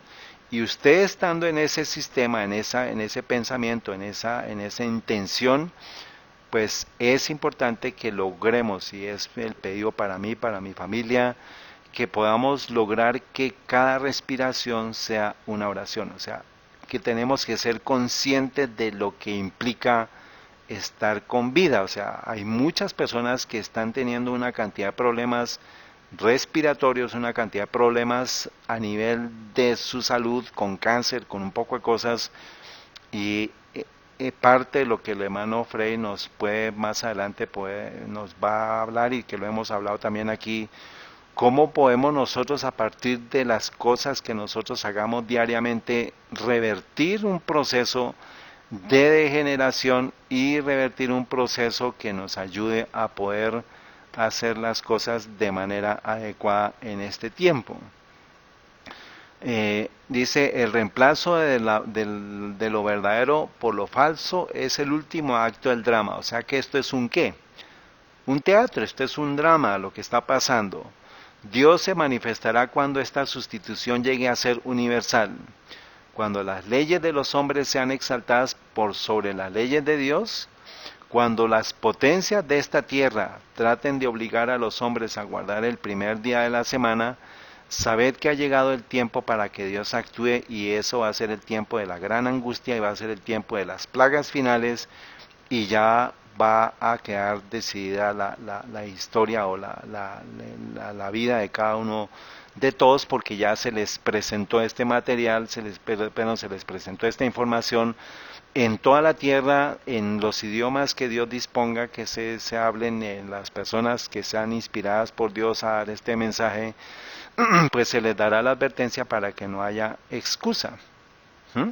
Y usted estando en ese sistema, en ese pensamiento, en esa intención, pues es importante que logremos, y es el pedido para mí, para mi familia, que podamos lograr que cada respiración sea una oración, o sea, que tenemos que ser conscientes de lo que implica estar con vida. O sea, hay muchas personas que están teniendo una cantidad de problemas respiratorios, una cantidad de problemas a nivel de su salud, con cáncer, con un poco de cosas, y parte de lo que el hermano Frey nos puede más adelante nos va a hablar y que lo hemos hablado también aquí. ¿Cómo podemos nosotros a partir de las cosas que nosotros hagamos diariamente revertir un proceso de degeneración y revertir un proceso que nos ayude a poder hacer las cosas de manera adecuada en este tiempo? Dice, el reemplazo de lo verdadero por lo falso es el último acto del drama. O sea que esto es un ¿qué? Un teatro, esto es un drama, lo que está pasando. Dios se manifestará cuando esta sustitución llegue a ser universal. Cuando las leyes de los hombres sean exaltadas por sobre las leyes de Dios, cuando las potencias de esta tierra traten de obligar a los hombres a guardar el primer día de la semana, sabed que ha llegado el tiempo para que Dios actúe, y eso va a ser el tiempo de la gran angustia y va a ser el tiempo de las plagas finales, y ya va a quedar decidida la historia o la vida de cada uno de todos, porque ya se les presentó este material, se les presentó esta información en toda la tierra, en los idiomas que Dios disponga que se hablen, en las personas que sean inspiradas por Dios a dar este mensaje, pues se les dará la advertencia para que no haya excusa. ¿Mm?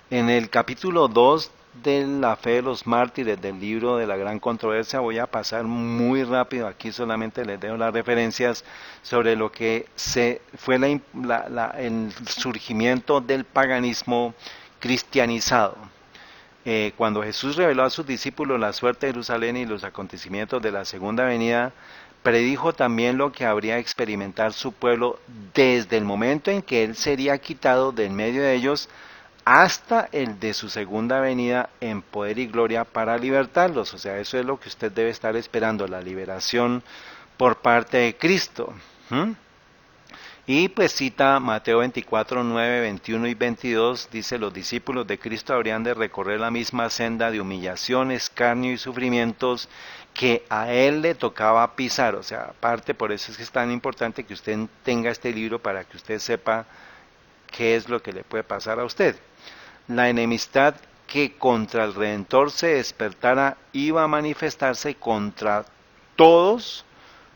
En el capítulo 2 de la fe de los mártires del libro de la gran controversia. Voy a pasar muy rápido, aquí solamente les dejo las referencias sobre lo que fue el surgimiento del paganismo cristianizado. Cuando Jesús reveló a sus discípulos la suerte de Jerusalén y los acontecimientos de la segunda venida, predijo también lo que habría de experimentar su pueblo desde el momento en que él sería quitado del medio de ellos hasta el de su segunda venida en poder y gloria para libertarlos. O sea, eso es lo que usted debe estar esperando, la liberación por parte de Cristo. Y pues cita Mateo 24, 9, 21 y 22, dice: los discípulos de Cristo habrían de recorrer la misma senda de humillación, escarnio y sufrimientos que a él le tocaba pisar. O sea, aparte, por eso es que es tan importante que usted tenga este libro para que usted sepa qué es lo que le puede pasar a usted. La enemistad que contra el Redentor se despertara iba a manifestarse contra todos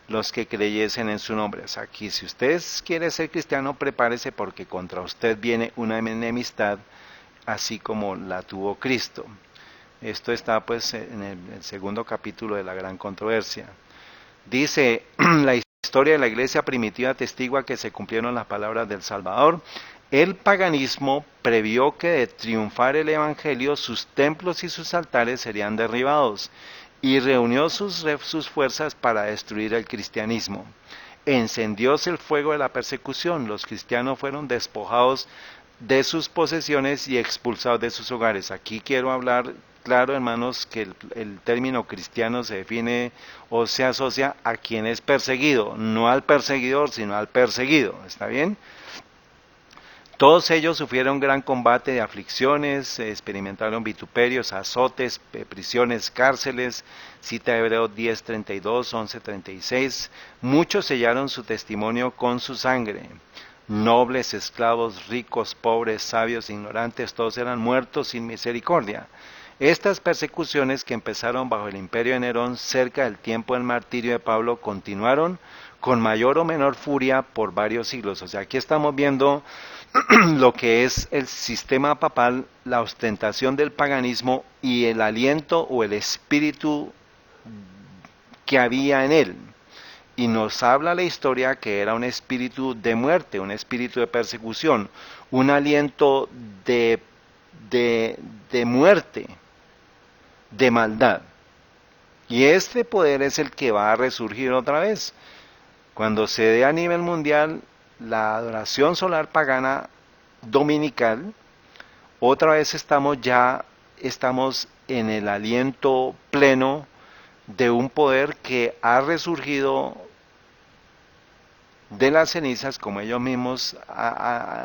los que creyesen en su nombre. O sea, aquí, si usted quiere ser cristiano, prepárese, porque contra usted viene una enemistad, así como la tuvo Cristo. Esto está pues en el segundo capítulo de la gran controversia. Dice: la historia de la iglesia primitiva atestigua que se cumplieron las palabras del Salvador. El paganismo previó que de triunfar el evangelio, sus templos y sus altares serían derribados, y reunió sus fuerzas para destruir el cristianismo. Encendióse el fuego de la persecución, los cristianos fueron despojados de sus posesiones y expulsados de sus hogares. Aquí quiero hablar claro, hermanos, que el término cristiano se define o se asocia a quien es perseguido, no al perseguidor, sino al perseguido. ¿Está bien? Todos ellos sufrieron gran combate de aflicciones, experimentaron vituperios, azotes, prisiones, cárceles. Cita Hebreos 10:32, 11:36. Muchos sellaron su testimonio con su sangre. Nobles, esclavos, ricos, pobres, sabios, ignorantes, todos eran muertos sin misericordia. Estas persecuciones, que empezaron bajo el imperio de Nerón cerca del tiempo del martirio de Pablo, continuaron con mayor o menor furia por varios siglos. O sea, aquí estamos viendo lo que es el sistema papal, la ostentación del paganismo y el aliento o el espíritu que había en él. Y nos habla la historia que era un espíritu de muerte, un espíritu de persecución, un aliento de muerte, de maldad. Y este poder es el que va a resurgir otra vez. Cuando se dé a nivel mundial la adoración solar pagana dominical, otra vez estamos en el aliento pleno de un poder que ha resurgido de las cenizas, como ellos mismos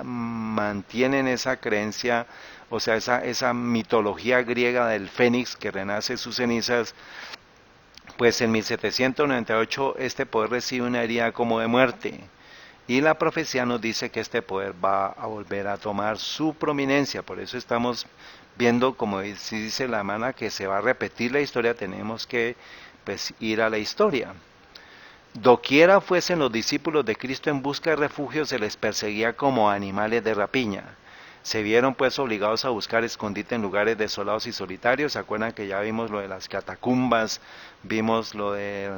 mantienen esa creencia, o sea, esa mitología griega del fénix que renace sus cenizas. Pues en 1798 este poder recibe una herida como de muerte, y la profecía nos dice que este poder va a volver a tomar su prominencia. Por eso estamos viendo, como dice la hermana, que se va a repetir la historia. Tenemos que pues ir a la historia. Doquiera fuesen los discípulos de Cristo en busca de refugio, se les perseguía como animales de rapiña. Se vieron pues obligados a buscar escondite en lugares desolados y solitarios. ¿Se acuerdan que ya vimos lo de las catacumbas? Vimos lo de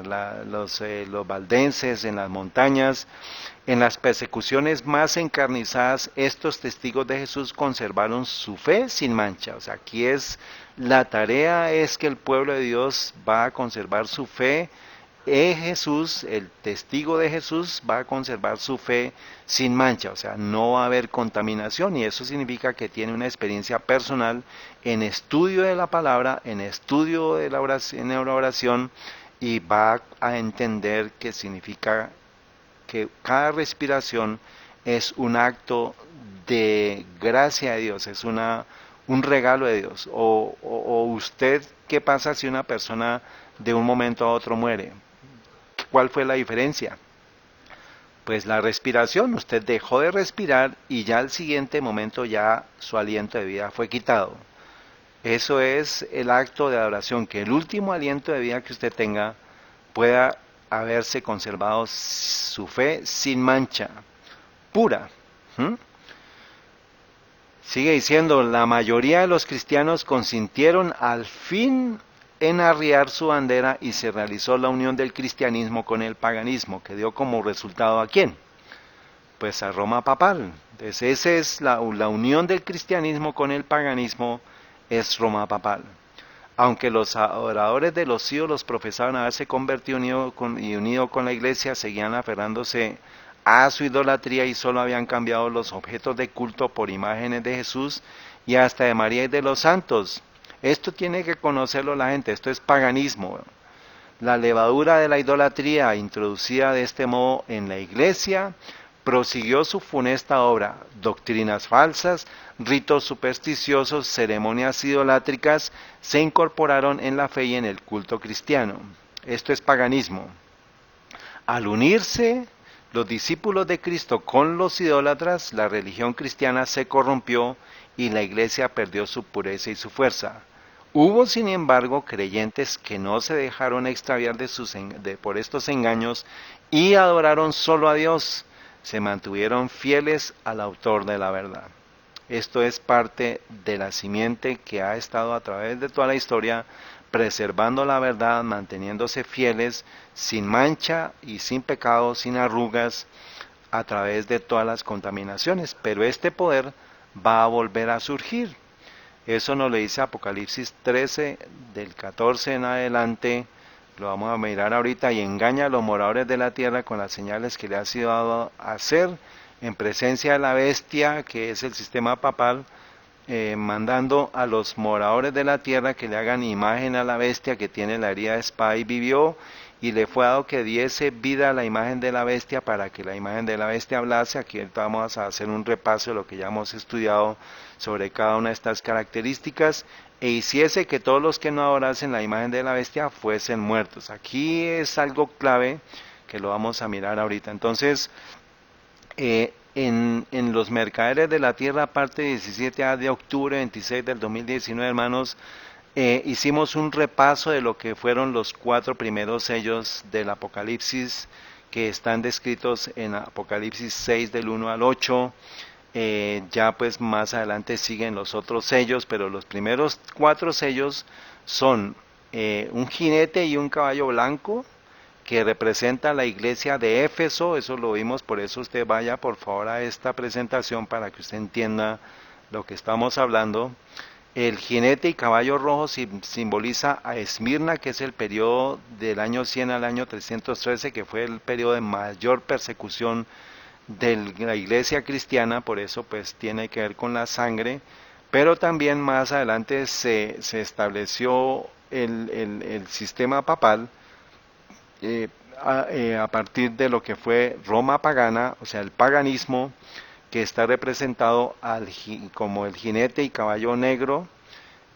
los valdenses en las montañas. En las persecuciones más encarnizadas, estos testigos de Jesús conservaron su fe sin mancha. O sea, aquí la tarea es que el pueblo de Dios va a conservar su fe. Jesús, el testigo de Jesús, va a conservar su fe sin mancha. O sea, no va a haber contaminación, y eso significa que tiene una experiencia personal en estudio de la palabra, en estudio de la oración, y va a entender que significa que cada respiración es un acto de gracia de Dios, es un regalo de Dios. O usted, ¿qué pasa si una persona de un momento a otro muere? ¿Cuál fue la diferencia? Pues la respiración, usted dejó de respirar y ya al siguiente momento ya su aliento de vida fue quitado. Eso es el acto de adoración, que el último aliento de vida que usted tenga pueda haberse conservado su fe sin mancha, pura. Sigue diciendo, la mayoría de los cristianos consintieron al fin en arriar su bandera y se realizó la unión del cristianismo con el paganismo, que dio como resultado ¿a quién? Pues a Roma papal. Entonces esa es la unión del cristianismo con el paganismo, es Roma papal. Aunque los adoradores de los ídolos profesaban haberse convertido unido con la iglesia, seguían aferrándose a su idolatría y solo habían cambiado los objetos de culto por imágenes de Jesús y hasta de María y de los santos. Esto tiene que conocerlo la gente, esto es paganismo. La levadura de la idolatría introducida de este modo en la iglesia prosiguió su funesta obra. Doctrinas falsas, ritos supersticiosos, ceremonias idolátricas se incorporaron en la fe y en el culto cristiano. Esto es paganismo. Al unirse los discípulos de Cristo con los idólatras, la religión cristiana se corrompió y la iglesia perdió su pureza y su fuerza. Hubo, sin embargo, creyentes que no se dejaron extraviar por estos engaños y adoraron solo a Dios, se mantuvieron fieles al autor de la verdad. Esto es parte de la simiente que ha estado a través de toda la historia preservando la verdad, manteniéndose fieles, sin mancha y sin pecado, sin arrugas, a través de todas las contaminaciones. Pero este poder va a volver a surgir. Eso nos lo dice Apocalipsis 13, del 14 en adelante. Lo vamos a mirar ahorita. Y engaña a los moradores de la tierra con las señales que le ha sido dado a hacer en presencia de la bestia, que es el sistema papal, mandando a los moradores de la tierra que le hagan imagen a la bestia que tiene la herida de espada y vivió, y le fue dado que diese vida a la imagen de la bestia para que la imagen de la bestia hablase. Aquí vamos a hacer un repaso de lo que ya hemos estudiado sobre cada una de estas características, e hiciese que todos los que no adorasen la imagen de la bestia fuesen muertos. Aquí es algo clave que lo vamos a mirar ahorita. Entonces, en los mercaderes de la tierra, parte 17 de octubre 26 del 2019, hermanos, hicimos un repaso de lo que fueron los 4 primeros sellos del Apocalipsis, que están descritos en Apocalipsis 6 del 1 al 8. Ya pues más adelante siguen los otros sellos, pero los primeros 4 sellos son un jinete y un caballo blanco, que representa la iglesia de Éfeso. Eso lo vimos, por eso usted vaya por favor a esta presentación para que usted entienda lo que estamos hablando. El jinete y caballo rojo simboliza a Esmirna, que es el periodo del año 100 al año 313, que fue el periodo de mayor persecución de la iglesia cristiana, por eso pues tiene que ver con la sangre. Pero también más adelante se estableció el sistema papal, a partir de lo que fue Roma pagana, o sea, el paganismo, que está representado como el jinete y caballo negro.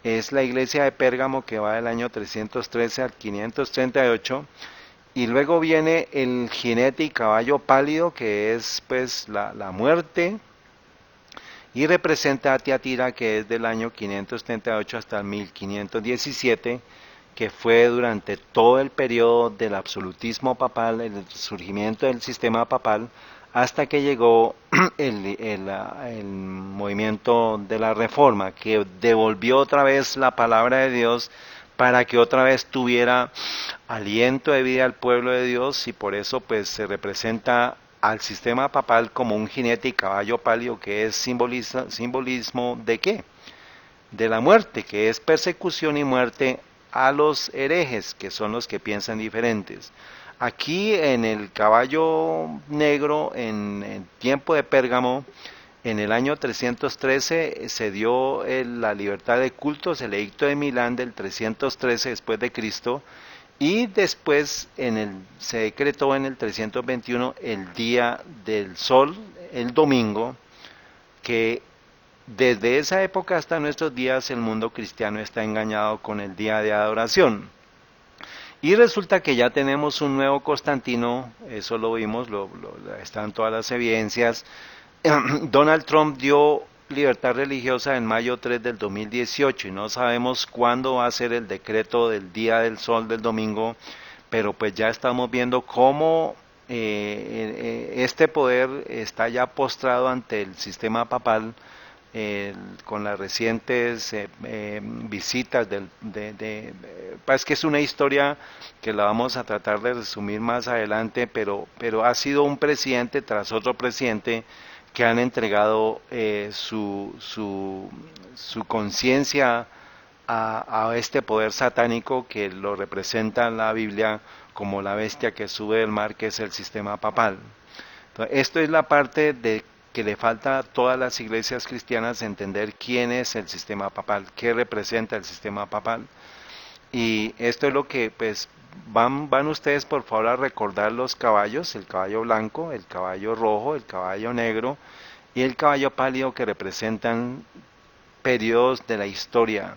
Es la iglesia de Pérgamo, que va del año 313 al 538, y luego viene el jinete y caballo pálido, que es pues la muerte, y representa a Tiatira, que es del año 538 hasta el 1517, que fue durante todo el periodo del absolutismo papal, el surgimiento del sistema papal, hasta que llegó el movimiento de la Reforma, que devolvió otra vez la palabra de Dios para que otra vez tuviera aliento de vida al pueblo de Dios, y por eso pues se representa al sistema papal como un jinete y caballo pálido, que es simbolismo ¿de qué? De la muerte, que es persecución y muerte a los herejes, que son los que piensan diferentes. Aquí en el caballo negro, en el tiempo de Pérgamo, en el año 313 se dio la libertad de cultos, el edicto de Milán del 313 después de Cristo, y después se decretó en el 321 el día del sol, el domingo, que desde esa época hasta nuestros días el mundo cristiano está engañado con el día de adoración. Y resulta que ya tenemos un nuevo Constantino, eso lo vimos, están todas las evidencias. Donald Trump dio libertad religiosa en mayo 3 del 2018 y no sabemos cuándo va a ser el decreto del día del sol del domingo, pero pues ya estamos viendo cómo este poder está ya postrado ante el sistema papal, con las recientes visitas pues que es una historia que la vamos a tratar de resumir más adelante, pero ha sido un presidente tras otro presidente que han entregado su conciencia a este poder satánico que lo representa en la Biblia como la bestia que sube del mar, que es el sistema papal. Entonces, esto es la parte de que le falta a todas las iglesias cristianas entender quién es el sistema papal, qué representa el sistema papal. Y esto es lo que pues van ustedes por favor a recordar los caballos, el caballo blanco, el caballo rojo, el caballo negro y el caballo pálido, que representan periodos de la historia: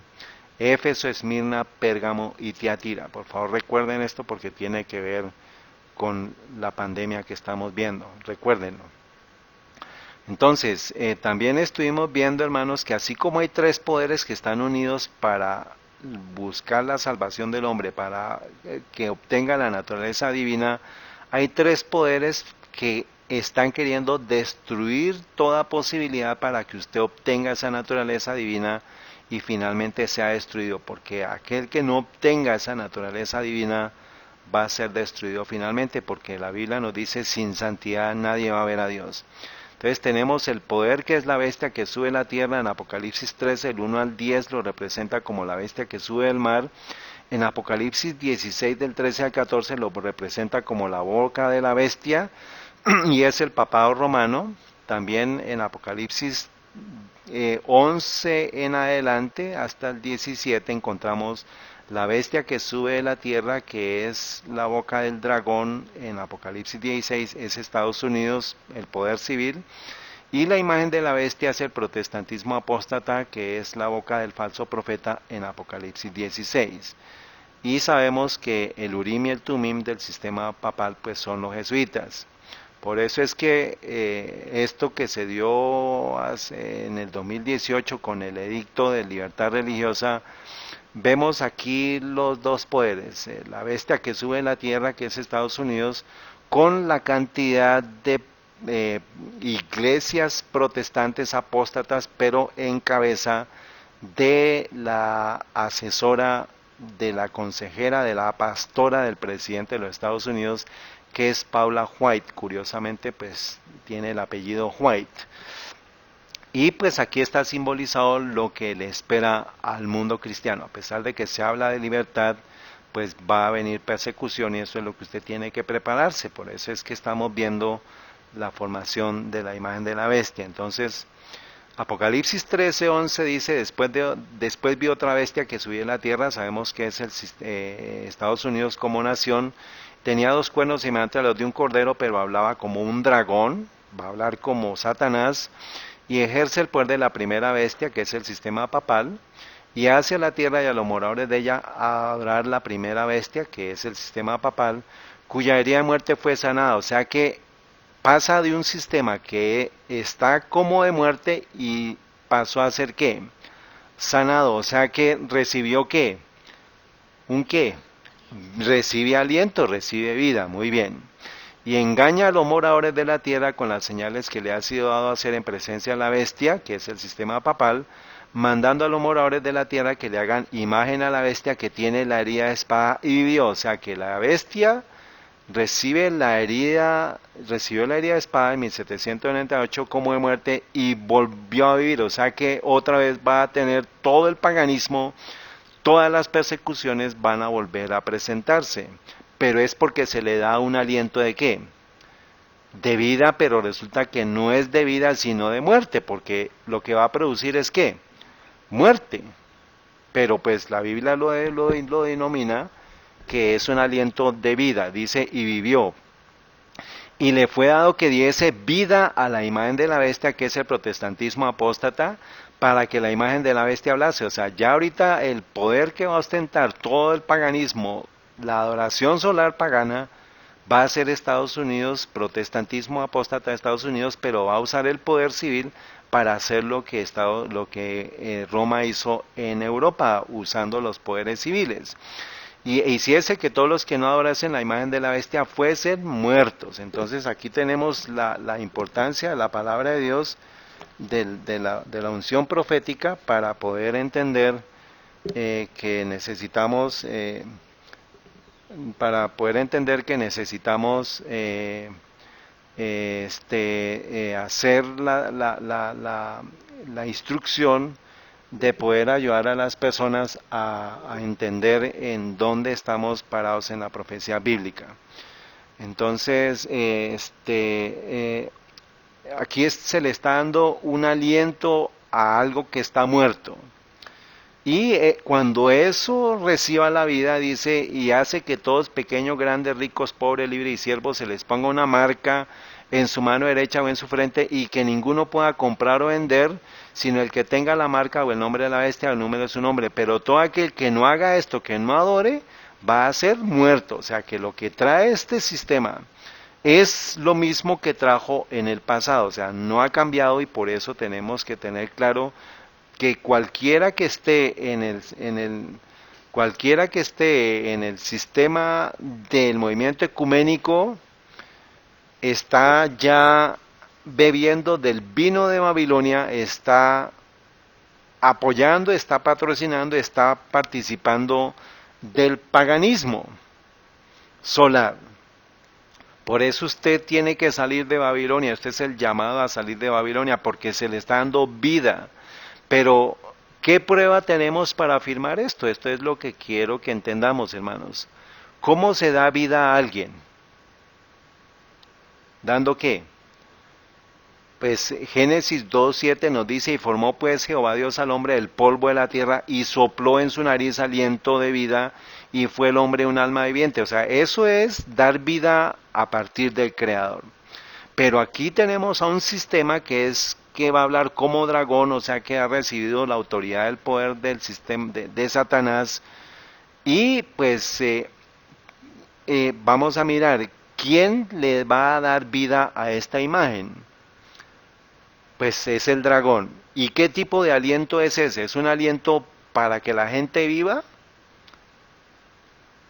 Éfeso, Esmirna, Pérgamo y Tiatira. Por favor recuerden esto porque tiene que ver con la pandemia que estamos viendo, recuérdenlo. Entonces, también estuvimos viendo, hermanos, que así como hay tres poderes que están unidos para buscar la salvación del hombre, para que obtenga la naturaleza divina, hay tres poderes que están queriendo destruir toda posibilidad para que usted obtenga esa naturaleza divina y finalmente sea destruido, porque aquel que no obtenga esa naturaleza divina va a ser destruido finalmente, porque la Biblia nos dice: sin santidad nadie va a ver a Dios. Entonces tenemos el poder que es la bestia que sube a la tierra. En Apocalipsis 13, el 1 al 10 lo representa como la bestia que sube del mar. En Apocalipsis 16, del 13 al 14 lo representa como la boca de la bestia y es el papado romano. También en Apocalipsis 11 en adelante hasta el 17 encontramos la bestia que sube de la tierra, que es la boca del dragón. En Apocalipsis 16 es Estados Unidos, el poder civil. Y la imagen de la bestia es el protestantismo apóstata, que es la boca del falso profeta en Apocalipsis 16. Y sabemos que el Urim y el Tumim del sistema papal pues son los jesuitas. Por eso es que esto que se dio en el 2018 con el edicto de libertad religiosa, vemos aquí los dos poderes: la bestia que sube en la tierra, que es Estados Unidos, con la cantidad de iglesias protestantes apóstatas, pero en cabeza de la asesora, de la consejera, de la pastora del presidente de los Estados Unidos, que es Paula White. Curiosamente pues tiene el apellido White. Y pues aquí está simbolizado lo que le espera al mundo cristiano. A pesar de que se habla de libertad, pues va a venir persecución, y eso es lo que usted tiene que prepararse. Por eso es que estamos viendo la formación de la imagen de la bestia. Entonces, Apocalipsis 13:11 dice: después vi otra bestia que subía a la tierra. Sabemos que es Estados Unidos como nación. Tenía dos cuernos semejantes a los de un cordero, pero hablaba como un dragón, va a hablar como Satanás, y ejerce el poder de la primera bestia, que es el sistema papal, y hace a la tierra y a los moradores de ella a adorar la primera bestia, que es el sistema papal, cuya herida de muerte fue sanada. O sea que pasa de un sistema que está como de muerte y pasó a ser ¿qué? Sanado. O sea que recibió ¿qué? ¿Un qué? Recibe aliento, recibe vida. Muy bien. Y engaña a los moradores de la tierra con las señales que le ha sido dado a hacer en presencia de la bestia, que es el sistema papal, mandando a los moradores de la tierra que le hagan imagen a la bestia que tiene la herida de espada y vivió. O sea que la bestia recibió la herida de espada en 1798 como de muerte y volvió a vivir. O sea que otra vez va a tener todo el paganismo, todas las persecuciones van a volver a presentarse. Pero es porque se le da un aliento de ¿qué? De vida, pero resulta que no es de vida sino de muerte, porque lo que va a producir es ¿qué? Muerte. Pero pues la Biblia lo denomina que es un aliento de vida. Dice: y vivió. Y le fue dado que diese vida a la imagen de la bestia, que es el protestantismo apóstata, para que la imagen de la bestia hablase. O sea, ya ahorita el poder que va a ostentar todo el paganismo, la adoración solar pagana, va a ser Estados Unidos, protestantismo apóstata de Estados Unidos, pero va a usar el poder civil para hacer lo que Roma hizo en Europa, usando los poderes civiles. Y hiciese que todos los que no adorasen la imagen de la bestia fuesen muertos. Entonces aquí tenemos la importancia de la palabra de Dios, de la unción profética para poder entender que necesitamos, hacer la instrucción de poder ayudar a las personas a entender en dónde estamos parados en la profecía bíblica. Entonces, aquí se le está dando un aliento a algo que está muerto. Y cuando eso reciba la vida, dice, y hace que todos, pequeños, grandes, ricos, pobres, libres y siervos, se les ponga una marca en su mano derecha o en su frente, y que ninguno pueda comprar o vender, sino el que tenga la marca o el nombre de la bestia o el número de su nombre. Pero todo aquel que no haga esto, que no adore, va a ser muerto. O sea que lo que trae este sistema es lo mismo que trajo en el pasado, o sea, no ha cambiado, y por eso tenemos que tener claro que cualquiera que esté en el sistema del movimiento ecuménico está ya bebiendo del vino de Babilonia, está apoyando, está patrocinando, está participando del paganismo solar. Por eso usted tiene que salir de Babilonia, usted es el llamado a salir de Babilonia, porque se le está dando vida. Pero, ¿qué prueba tenemos para afirmar esto? Esto es lo que quiero que entendamos, hermanos. ¿Cómo se da vida a alguien? ¿Dando qué? Pues Génesis 2:7 nos dice, y formó pues Jehová Dios al hombre del polvo de la tierra, y sopló en su nariz aliento de vida, y fue el hombre un alma viviente. O sea, eso es dar vida a partir del Creador. Pero aquí tenemos a un sistema que va a hablar como dragón, o sea, que ha recibido la autoridad del poder del sistema de Satanás. Y pues vamos a mirar quién le va a dar vida a esta imagen. Pues es el dragón. ¿Y qué tipo de aliento es ese? ¿Es un aliento para que la gente viva?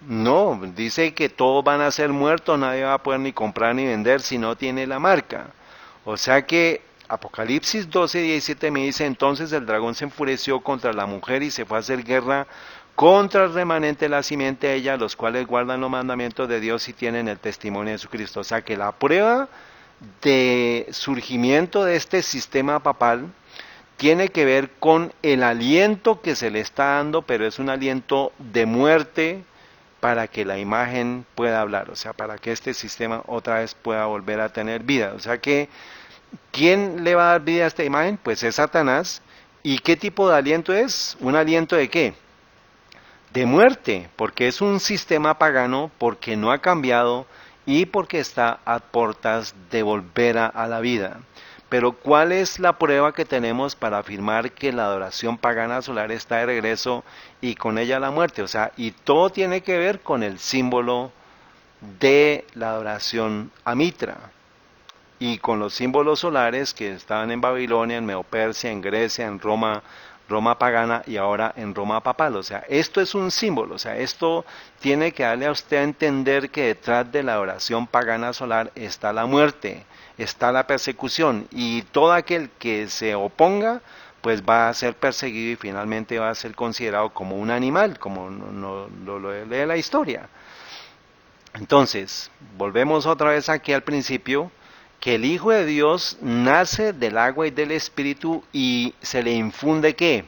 No, dice que todos van a ser muertos, nadie va a poder ni comprar ni vender si no tiene la marca. O sea que Apocalipsis 12:17 me dice, entonces el dragón se enfureció contra la mujer y se fue a hacer guerra contra el remanente de la simiente de ella, los cuales guardan los mandamientos de Dios y tienen el testimonio de Jesucristo. O sea que la prueba de surgimiento de este sistema papal tiene que ver con el aliento que se le está dando, pero es un aliento de muerte para que la imagen pueda hablar, o sea, para que este sistema otra vez pueda volver a tener vida. O sea que, ¿quién le va a dar vida a esta imagen? Pues es Satanás. ¿Y qué tipo de aliento es? ¿Un aliento de qué? De muerte, porque es un sistema pagano, porque no ha cambiado y porque está a puertas de volver a la vida. Pero ¿cuál es la prueba que tenemos para afirmar que la adoración pagana solar está de regreso y con ella la muerte? O sea, y todo tiene que ver con el símbolo de la adoración a Mitra y con los símbolos solares que estaban en Babilonia, en Medo-Persia, en Grecia, en Roma, Roma pagana y ahora en Roma papal. O sea, esto es un símbolo, o sea, esto tiene que darle a usted a entender que detrás de la adoración pagana solar está la muerte, está la persecución, y todo aquel que se oponga pues va a ser perseguido y finalmente va a ser considerado como un animal, como lo lee la historia. Entonces, volvemos otra vez aquí al principio, que el Hijo de Dios nace del agua y del Espíritu y se le infunde ¿qué?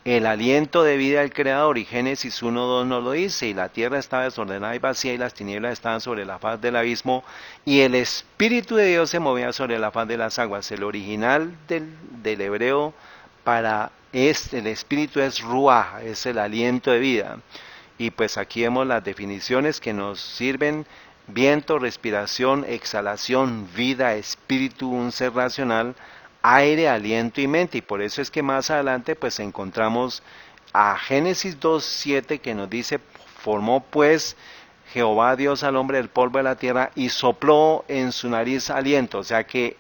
El aliento de vida del Creador, y Génesis 1:2 nos lo dice, y la tierra estaba desordenada y vacía, y las tinieblas estaban sobre la faz del abismo, y el Espíritu de Dios se movía sobre la faz de las aguas. El original del hebreo para el Espíritu es ruaj, es el aliento de vida. Y pues aquí vemos las definiciones que nos sirven: viento, respiración, exhalación, vida, espíritu, un ser racional, aire, aliento y mente. Y por eso es que más adelante pues encontramos a Génesis 2:7 que nos dice, formó pues Jehová Dios al hombre del polvo de la tierra y sopló en su nariz aliento. O sea que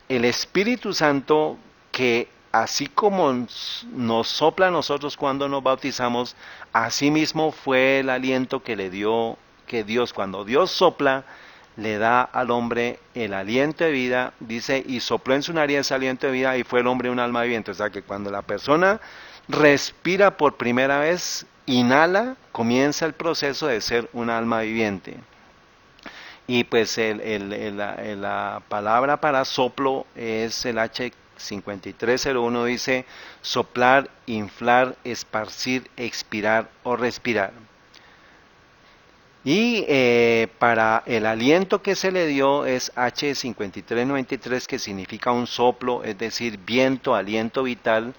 el Espíritu Santo, que así como nos sopla a nosotros cuando nos bautizamos, así mismo fue el aliento que le dio, que Dios, cuando Dios sopla, le da al hombre el aliento de vida, dice, y sopló en su nariz ese aliento de vida y fue el hombre un alma viviente. O sea que cuando la persona respira por primera vez, inhala, comienza el proceso de ser un alma viviente. Y pues la palabra para soplo es el H5301, dice soplar, inflar, esparcir, expirar o respirar. Y para el aliento que se le dio es H5393, que significa un soplo, es decir, viento, aliento vital,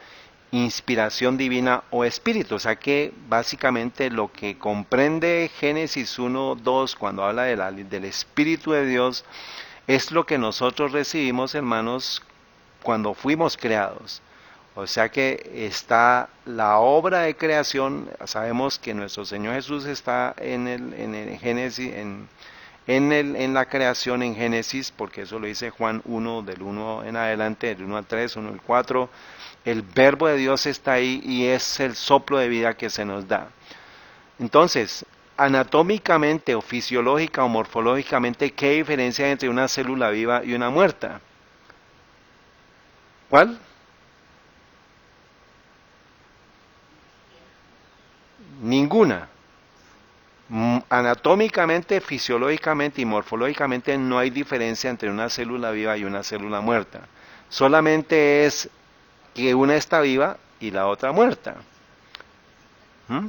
inspiración divina o espíritu. O sea que básicamente lo que comprende Génesis 1:2 cuando habla del Espíritu de Dios es lo que nosotros recibimos, hermanos, cuando fuimos creados. O sea que está la obra de creación. Sabemos que nuestro Señor Jesús está en el Génesis, en la creación en Génesis, porque eso lo dice Juan 1, del 1 en adelante, del 1 al 3, 1 al 4. El verbo de Dios está ahí y es el soplo de vida que se nos da. Entonces, anatómicamente o fisiológica o morfológicamente, ¿qué diferencia hay entre una célula viva y una muerta? ¿Cuál? Ninguna. Anatómicamente, fisiológicamente y morfológicamente no hay diferencia entre una célula viva y una célula muerta. Solamente es que una está viva y la otra muerta. ¿Mm?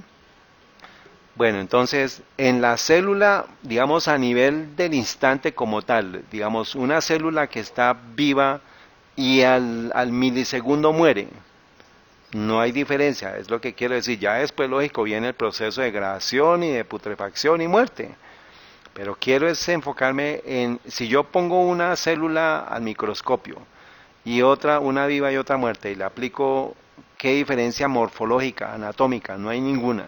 Bueno, entonces, en la célula, digamos, a nivel del instante como tal, digamos, una célula que está viva y al milisegundo muere, no hay diferencia, es lo que quiero decir. Ya después, lógico, viene el proceso de degradación y de putrefacción y muerte. Pero quiero es enfocarme en, si yo pongo una célula al microscopio y otra, una viva y otra muerta, y le aplico, ¿qué diferencia morfológica, anatómica? No hay ninguna.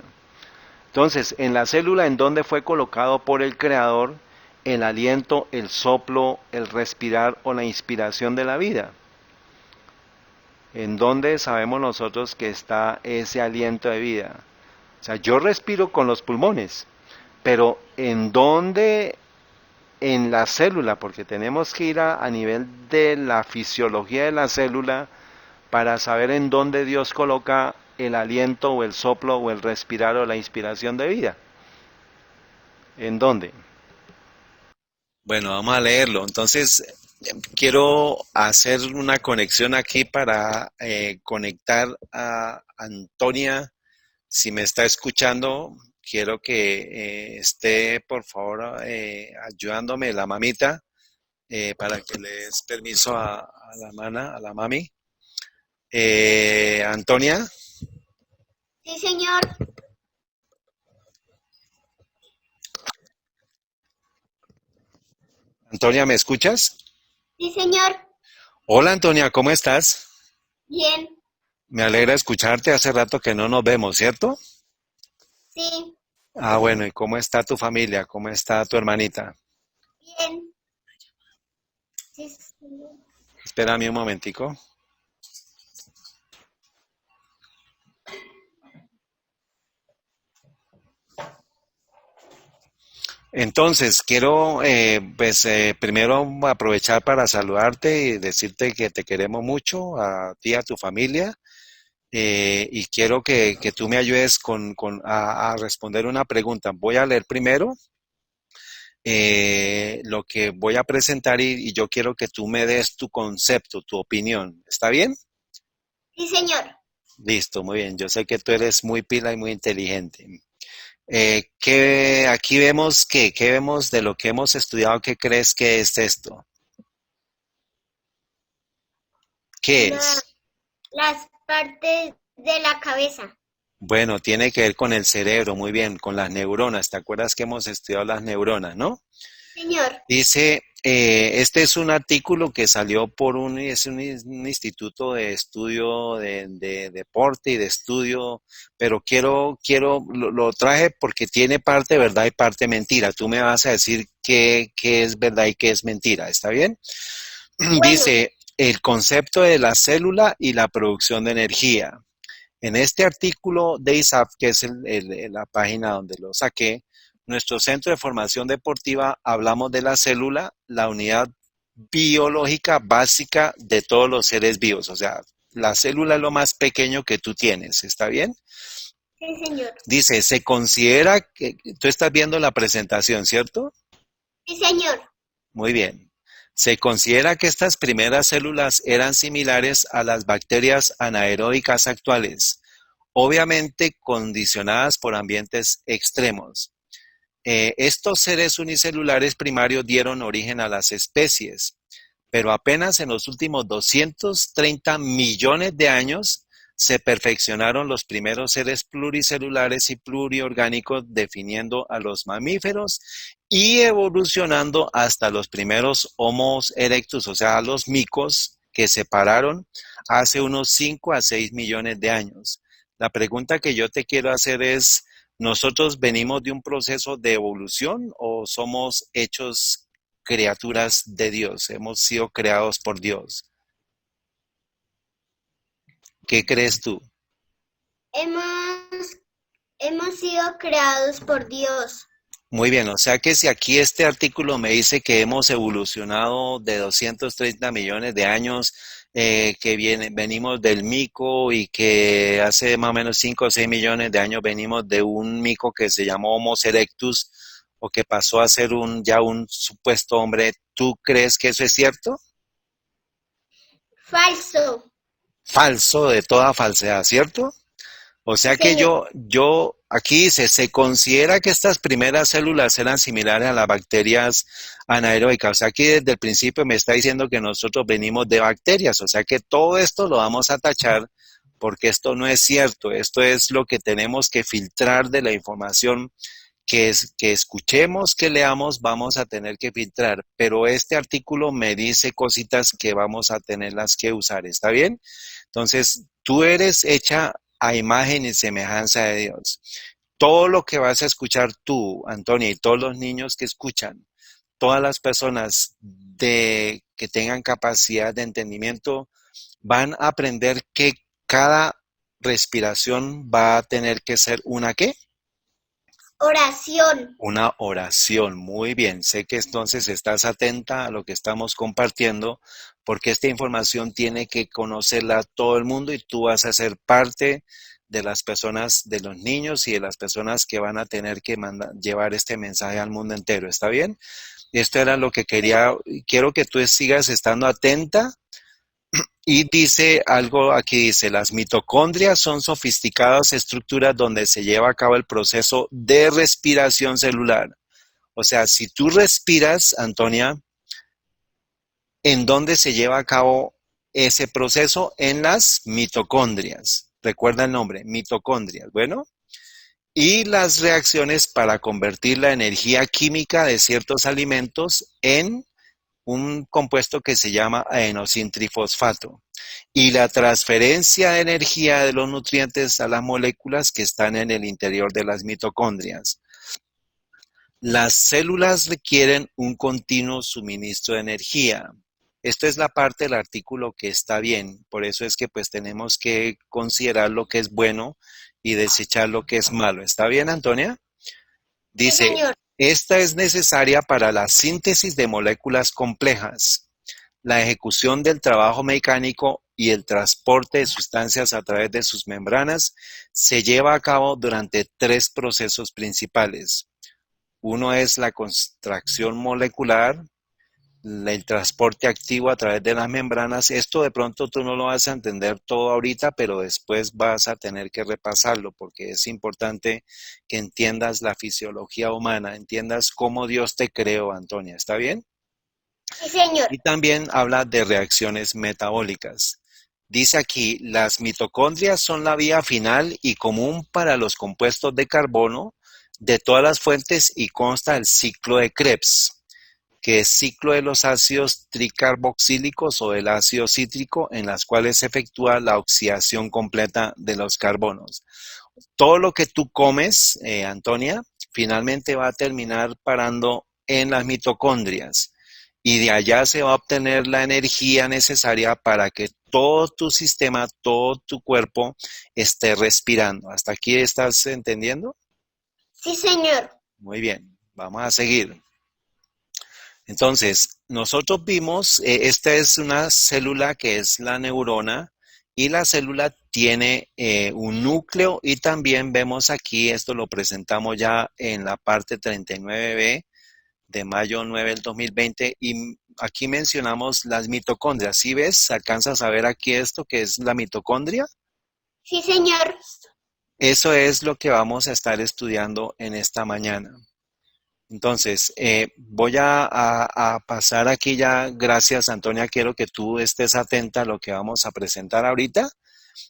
Entonces, en la célula en donde fue colocado por el creador el aliento, el soplo, el respirar o la inspiración de la vida. En donde sabemos nosotros que está ese aliento de vida. O sea, yo respiro con los pulmones, pero en donde en la célula, porque tenemos que ir a nivel de la fisiología de la célula para saber en dónde Dios coloca el aliento o el soplo o el respirar o la inspiración de vida. ¿En dónde? Bueno, vamos a leerlo. Entonces, quiero hacer una conexión aquí para conectar a Antonia. Si me está escuchando, quiero que esté, por favor, ayudándome la mamita para que le des permiso a la mana, a la mami. Antonia, Sí, señor. Antonia, ¿me escuchas? Sí, señor. Hola Antonia, ¿cómo estás? Bien. Me alegra escucharte, hace rato que no nos vemos, ¿cierto? Sí. Ah, bueno, ¿y cómo está tu familia? ¿Cómo está tu hermanita? Bien. Sí, señor. Espérame un momentico. Entonces, quiero primero aprovechar para saludarte y decirte que te queremos mucho, a ti, a tu familia, y quiero que tú me ayudes a responder una pregunta. Voy a leer primero lo que voy a presentar y yo quiero que tú me des tu concepto, tu opinión. ¿Está bien? Sí, señor. Listo, muy bien. Yo sé que tú eres muy pila y muy inteligente. Aquí vemos ¿qué vemos de lo que hemos estudiado? ¿Qué crees que es esto? ¿Qué La- es? las partes de la cabeza. Bueno, tiene que ver con el cerebro, muy bien, con las neuronas. ¿Te acuerdas que hemos estudiado las neuronas, no? Señor. Dice, este es un artículo que salió es un instituto de estudio de deporte y de estudio, pero lo traje porque tiene parte verdad y parte mentira. Tú me vas a decir qué es verdad y qué es mentira, ¿está bien? Bueno. Dice, el concepto de la célula y la producción de energía. En este artículo de ISAF, que es la página donde lo saqué, Nuestro centro de formación deportiva hablamos de la célula, la unidad biológica básica de todos los seres vivos. O sea, la célula es lo más pequeño que tú tienes, ¿está bien? Sí, señor. Dice, se considera que tú estás viendo la presentación, ¿cierto? Sí, señor. Muy bien. Se considera que estas primeras células eran similares a las bacterias anaeróbicas actuales, obviamente condicionadas por ambientes extremos. Estos seres unicelulares primarios dieron origen a las especies, pero apenas en los últimos 230 millones de años se perfeccionaron los primeros seres pluricelulares y pluriorgánicos, definiendo a los mamíferos y evolucionando hasta los primeros Homo erectus, o sea, los micos que se pararon hace unos 5 a 6 millones de años. La pregunta que yo te quiero hacer es, ¿nosotros venimos de un proceso de evolución o somos hechos criaturas de Dios? Hemos sido creados por Dios. ¿Qué crees tú? Hemos, hemos sido creados por Dios. Muy bien, o sea que si aquí este artículo me dice que hemos evolucionado de 230 millones de años, venimos del mico y que hace más o menos 5 o 6 millones de años venimos de un mico que se llamó Homo erectus o que pasó a ser ya un supuesto hombre, ¿tú crees que eso es cierto? Falso. Falso de toda falsedad, ¿cierto? O Sí, sea que señor. aquí dice, se considera que estas primeras células eran similares a las bacterias anaeróbicas. O sea que desde el principio me está diciendo que nosotros venimos de bacterias. O sea que todo esto lo vamos a tachar porque esto no es cierto. Esto es lo que tenemos que filtrar de la información que escuchemos, que leamos, vamos a tener que filtrar. Pero este artículo me dice cositas que vamos a tenerlas que usar. ¿Está bien? Entonces, tú eres hecha a imagen y semejanza de Dios. Todo lo que vas a escuchar tú, Antonia, y todos los niños que escuchan, todas las personas que tengan capacidad de entendimiento, van a aprender que cada respiración va a tener que ser una ¿qué? Oración. Una oración. Muy bien. Sé que entonces estás atenta a lo que estamos compartiendo porque esta información tiene que conocerla todo el mundo y tú vas a ser parte de las personas, de los niños y de las personas que van a tener que llevar este mensaje al mundo entero. ¿Está bien? Esto era lo que quiero que tú sigas estando atenta y dice algo aquí, dice, las mitocondrias son sofisticadas estructuras donde se lleva a cabo el proceso de respiración celular. O sea, si tú respiras, Antonia, ¿en dónde se lleva a cabo ese proceso? En las mitocondrias. Recuerda el nombre, mitocondrias. Bueno, y las reacciones para convertir la energía química de ciertos alimentos en un compuesto que se llama adenosintrifosfato y la transferencia de energía de los nutrientes a las moléculas que están en el interior de las mitocondrias. Las células requieren un continuo suministro de energía. Esta es la parte del artículo que está bien, por eso es que pues tenemos que considerar lo que es bueno y desechar lo que es malo. ¿Está bien, Antonia? Sí, Dice, señor. esta es necesaria para la síntesis de moléculas complejas, la ejecución del trabajo mecánico y el transporte de sustancias a través de sus membranas se lleva a cabo durante tres procesos principales. Uno es la contracción molecular, el transporte activo a través de las membranas. Esto de pronto tú no lo vas a entender todo ahorita, pero después vas a tener que repasarlo porque es importante que entiendas la fisiología humana, entiendas cómo Dios te creó, Antonia. ¿Está bien? Sí, señor. Y también habla de reacciones metabólicas. Dice aquí, las mitocondrias son la vía final y común para los compuestos de carbono de todas las fuentes y consta del ciclo de Krebs, que es ciclo de los ácidos tricarboxílicos o del ácido cítrico en las cuales se efectúa la oxidación completa de los carbonos. Todo lo que tú comes, Antonia, finalmente va a terminar parando en las mitocondrias y de allá se va a obtener la energía necesaria para que todo tu sistema, todo tu cuerpo esté respirando. ¿Hasta aquí estás entendiendo? Sí, señor. Muy bien, vamos a seguir. Entonces, nosotros vimos, esta es una célula que es la neurona y la célula tiene un núcleo y también vemos aquí, esto lo presentamos ya en la parte 39b de mayo 9 del 2020 y aquí mencionamos las mitocondrias. ¿Sí ves? ¿Alcanzas a ver aquí esto que es la mitocondria? Sí, señor. Eso es lo que vamos a estar estudiando en esta mañana. Entonces, voy a pasar aquí ya, gracias Antonia, quiero que tú estés atenta a lo que vamos a presentar ahorita.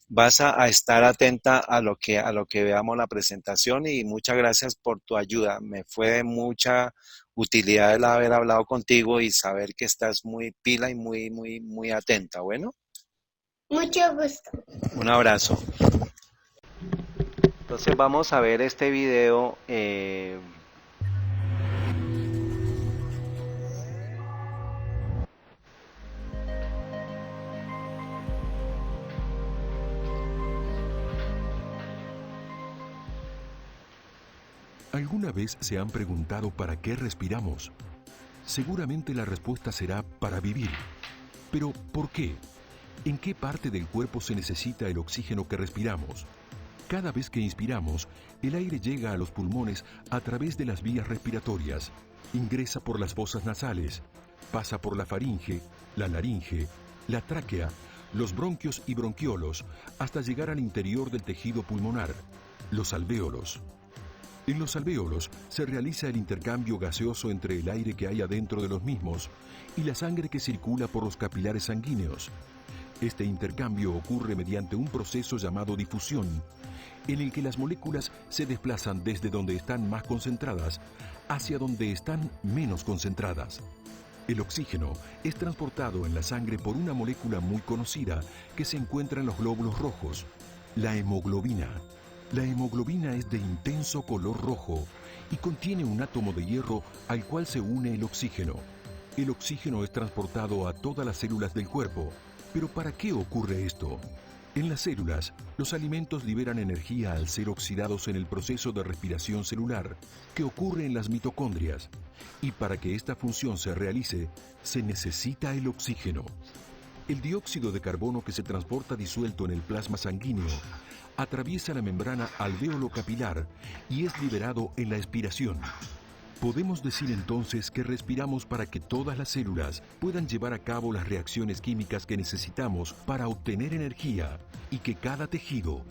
Vas a estar atenta a lo que veamos la presentación y muchas gracias por tu ayuda. Me fue de mucha utilidad el haber hablado contigo y saber que estás muy pila y muy atenta. Bueno, Mucho gusto. un abrazo. Entonces vamos a ver este video. ¿Alguna vez se han preguntado para qué respiramos? Seguramente la respuesta será para vivir. Pero, ¿por qué? ¿En qué parte del cuerpo se necesita el oxígeno que respiramos? Cada vez que inspiramos, el aire llega a los pulmones a través de las vías respiratorias, ingresa por las fosas nasales, pasa por la faringe, la laringe, la tráquea, los bronquios y bronquiolos, hasta llegar al interior del tejido pulmonar, los alvéolos. En los alvéolos se realiza el intercambio gaseoso entre el aire que hay adentro de los mismos y la sangre que circula por los capilares sanguíneos. Este intercambio ocurre mediante un proceso llamado difusión, en el que las moléculas se desplazan desde donde están más concentradas hacia donde están menos concentradas. El oxígeno es transportado en la sangre por una molécula muy conocida que se encuentra en los glóbulos rojos, la hemoglobina. La hemoglobina es de intenso color rojo y contiene un átomo de hierro al cual se une el oxígeno. El oxígeno es transportado a todas las células del cuerpo. ¿Pero para qué ocurre esto? En las células, los alimentos liberan energía al ser oxidados en el proceso de respiración celular, que ocurre en las mitocondrias. Y para que esta función se realice, se necesita el oxígeno. El dióxido de carbono que se transporta disuelto en el plasma sanguíneo atraviesa la membrana alvéolo capilar y es liberado en la expiración. Podemos decir entonces que respiramos para que todas las células puedan llevar a cabo las reacciones químicas que necesitamos para obtener energía y que cada tejido,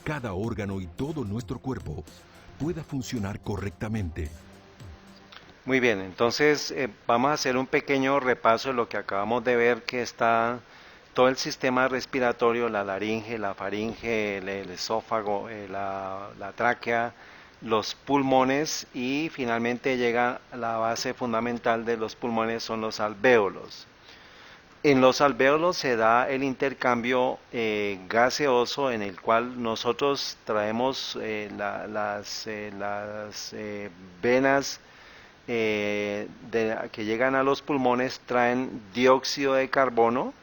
cada órgano y todo nuestro cuerpo pueda funcionar correctamente. Muy bien, entonces vamos a hacer un pequeño repaso de lo que acabamos de ver, que está todo el sistema respiratorio, la laringe, la faringe, el esófago, la tráquea, los pulmones y finalmente llega la base fundamental de los pulmones, son los alvéolos. En los alvéolos se da el intercambio gaseoso en el cual nosotros traemos las venas que llegan a los pulmones traen dióxido de carbono.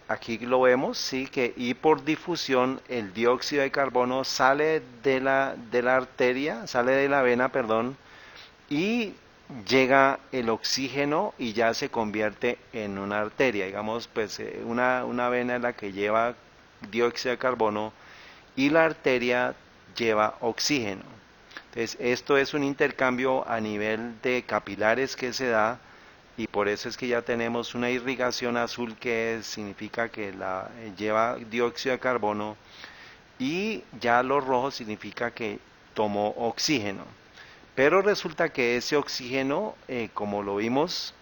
Aquí lo vemos, sí, que y por difusión el dióxido de carbono sale de la arteria, sale de la vena, perdón, y llega el oxígeno y ya se convierte en una arteria, digamos, pues una vena es la que lleva dióxido de carbono y la arteria lleva oxígeno. Entonces, esto es un intercambio a nivel de capilares que se da y por eso es que ya tenemos una irrigación azul que significa que lleva dióxido de carbono y ya lo rojo significa que tomó oxígeno. Pero resulta que ese oxígeno, como lo vimos,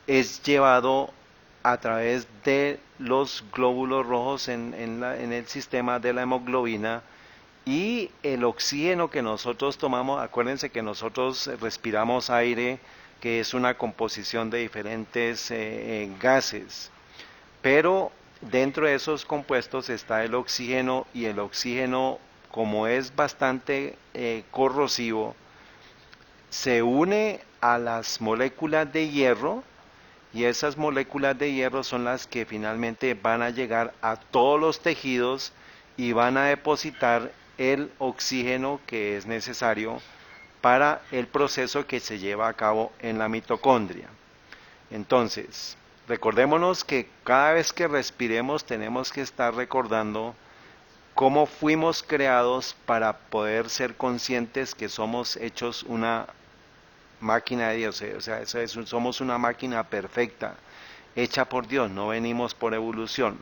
es llevado a través de los glóbulos rojos en el sistema de la hemoglobina y el oxígeno que nosotros tomamos, acuérdense que nosotros respiramos aire que es una composición de diferentes gases, pero dentro de esos compuestos está el oxígeno y el oxígeno, como es bastante corrosivo, se une a las moléculas de hierro y esas moléculas de hierro son las que finalmente van a llegar a todos los tejidos y van a depositar el oxígeno que es necesario para el proceso que se lleva a cabo en la mitocondria. Entonces, recordémonos que cada vez que respiremos tenemos que estar recordando cómo fuimos creados para poder ser conscientes que somos hechos una máquina de Dios, o sea, somos una máquina perfecta, hecha por Dios, no venimos por evolución.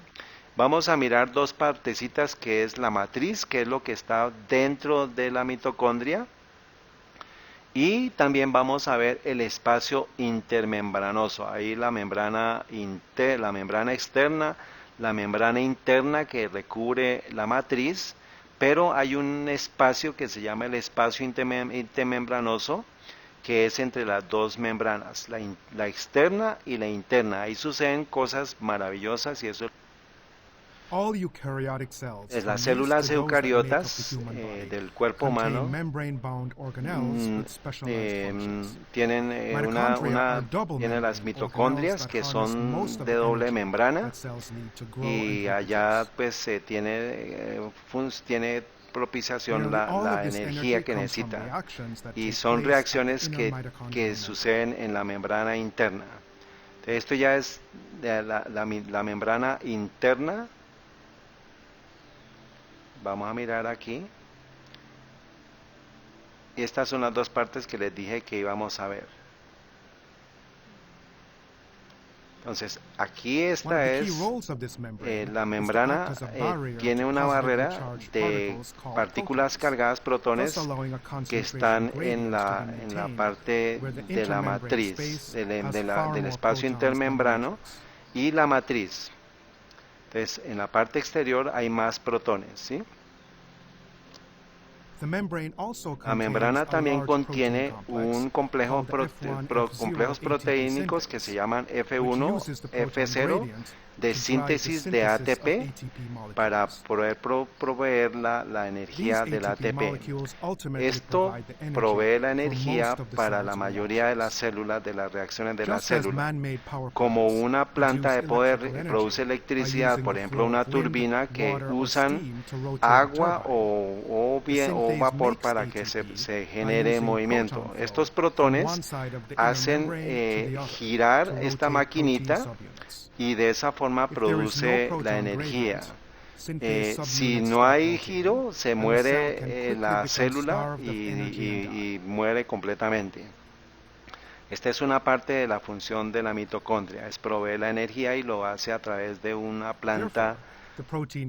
Vamos a mirar dos partecitas que es la matriz, que es lo que está dentro de la mitocondria, y también vamos a ver el espacio intermembranoso, ahí la membrana externa, la membrana interna que recubre la matriz, pero hay un espacio que se llama el espacio intermembranoso, que es entre las dos membranas, la externa y la interna. Ahí suceden cosas maravillosas y eso es las células eucariotas del cuerpo humano tienen tienen las mitocondrias que son de doble membrana y allá pues tiene propiciación la energía que necesita y son reacciones que suceden en la membrana interna. Entonces, esto ya es de la membrana interna. Vamos a mirar aquí. Y estas son las dos partes que les dije que íbamos a ver. Entonces, aquí esta es la membrana, tiene una barrera de partículas cargadas, protones, que están en la parte de la matriz, del espacio intermembrano y la matriz. Entonces, en la parte exterior hay más protones, ¿sí? La membrana también contiene un complejos proteínicos que se llaman F1, F0 de síntesis de ATP para poder proveer la energía del ATP. Esto provee la energía para la mayoría de las células, de las reacciones de las células. Como una planta de poder produce electricidad, por ejemplo una turbina que usan agua o vapor para que se genere movimiento. Estos protones hacen girar esta maquinita y de esa forma produce la energía. Si no hay giro, se muere la célula y muere completamente. Esta es una parte de la función de la mitocondria, es proveer la energía y lo hace a través de una planta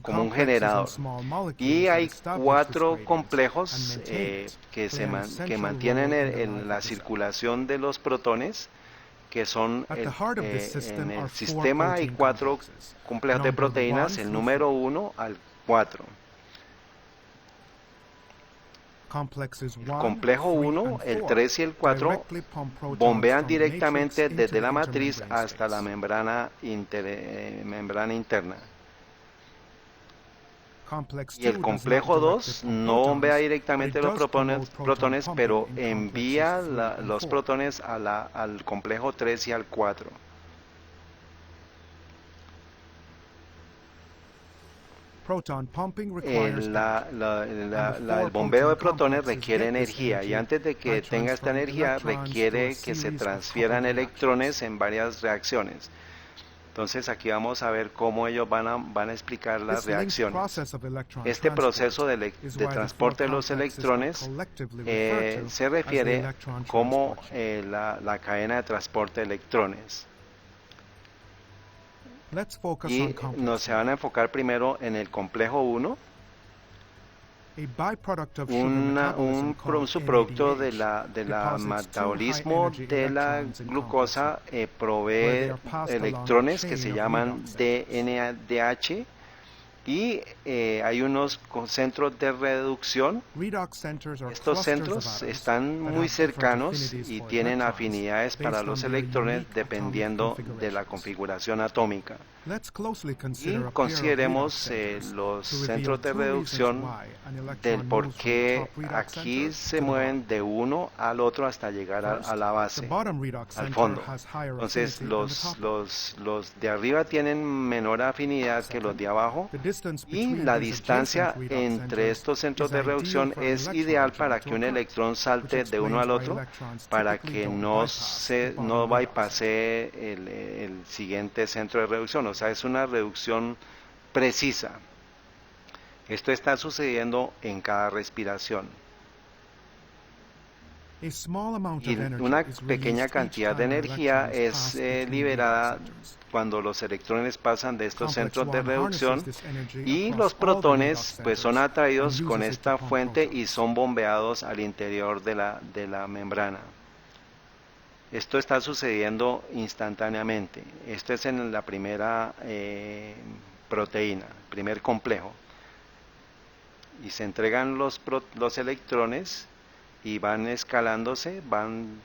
como un generador. Y hay 4 complejos que mantienen en la circulación de los protones, que son en el sistema hay 4 complejos de proteínas, el número 1 al 4. Complejo 1, el 3 y el 4 bombean directamente desde la matriz hasta la membrana interna. Y el complejo 2 no bombea directamente los protones, pero envía los protones al complejo 3 y al 4. El bombeo de protones requiere energía y antes de que tenga esta energía requiere que se transfieran electrones en varias reacciones. Entonces aquí vamos a ver cómo ellos van a explicar las reacciones. Este proceso de transporte de los electrones se refiere como la cadena de transporte de electrones. Y se van a enfocar primero en el complejo 1. Un subproducto del metabolismo de la glucosa provee electrones que se llaman DNADH y hay unos centros de reducción. Estos centros están muy cercanos y tienen afinidades para los electrones dependiendo de la configuración atómica. Y consideremos los centros de reducción del por qué aquí se mueven de uno al otro hasta llegar a la base, al fondo. Entonces los de arriba tienen menor afinidad que los de abajo Y la distancia entre estos centros de reducción es ideal para que un electrón salte de uno al otro, para que no bypasse el siguiente centro de reducción. O sea, es una reducción precisa. Esto está sucediendo en cada respiración. Y una pequeña cantidad de energía es liberada cuando los electrones pasan de estos centros de reducción, y los protones pues son atraídos con esta fuente y son bombeados al interior de la membrana. Esto está sucediendo instantáneamente. Esto es en la primera proteína, primer complejo. Y se entregan los electrones y van escalándose, van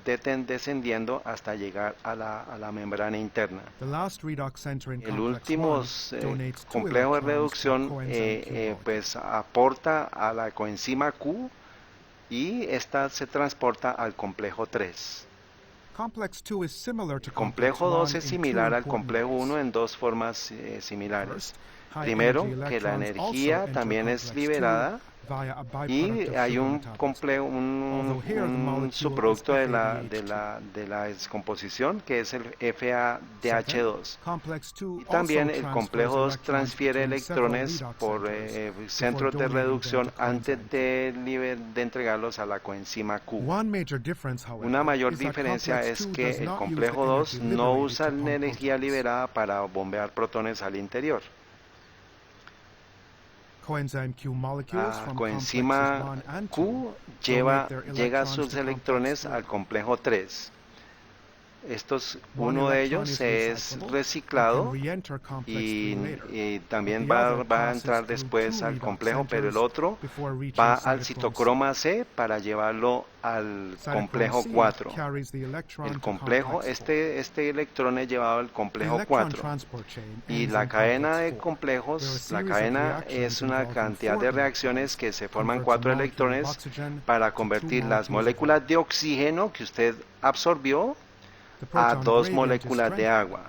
descendiendo hasta llegar a la membrana interna. El último complejo de reducción pues aporta a la coenzima Q, y esta se transporta al complejo 3. El complejo 2 es similar al complejo 1 en dos formas similares. Primero, que la energía también es liberada, y hay un subproducto de la descomposición, que es el FADH2. Y también el complejo 2 transfiere electrones por centros de reducción antes de entregarlos a la coenzima Q. Una mayor diferencia es que el complejo 2 no usa la energía liberada para bombear protones al interior. La coenzima Q llega sus electrones al complejo 3. Uno de ellos es reciclado y también va a entrar después al complejo, pero el otro va al citocroma C para llevarlo al complejo 4. El complejo, este electrón es llevado al complejo 4. Y la cadena de complejos, la cadena es una cantidad de reacciones que se forman 4 electrones para convertir las moléculas de oxígeno que usted absorbió a 2 moléculas de agua.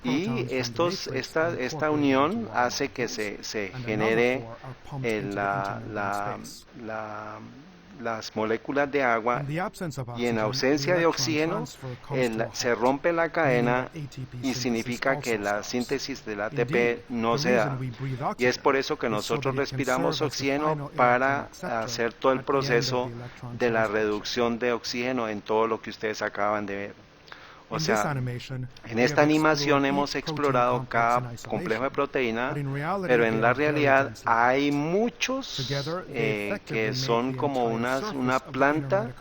Y esta unión hace que se genere las moléculas de agua, y en ausencia de oxígeno se rompe la cadena, y significa que la síntesis del ATP no se da. Y es por eso que nosotros respiramos oxígeno, para hacer todo el proceso de la reducción de oxígeno en todo lo que ustedes acaban de ver. O sea, en esta animación hemos explorado cada complejo de proteína, pero en la realidad hay muchos que son como una planta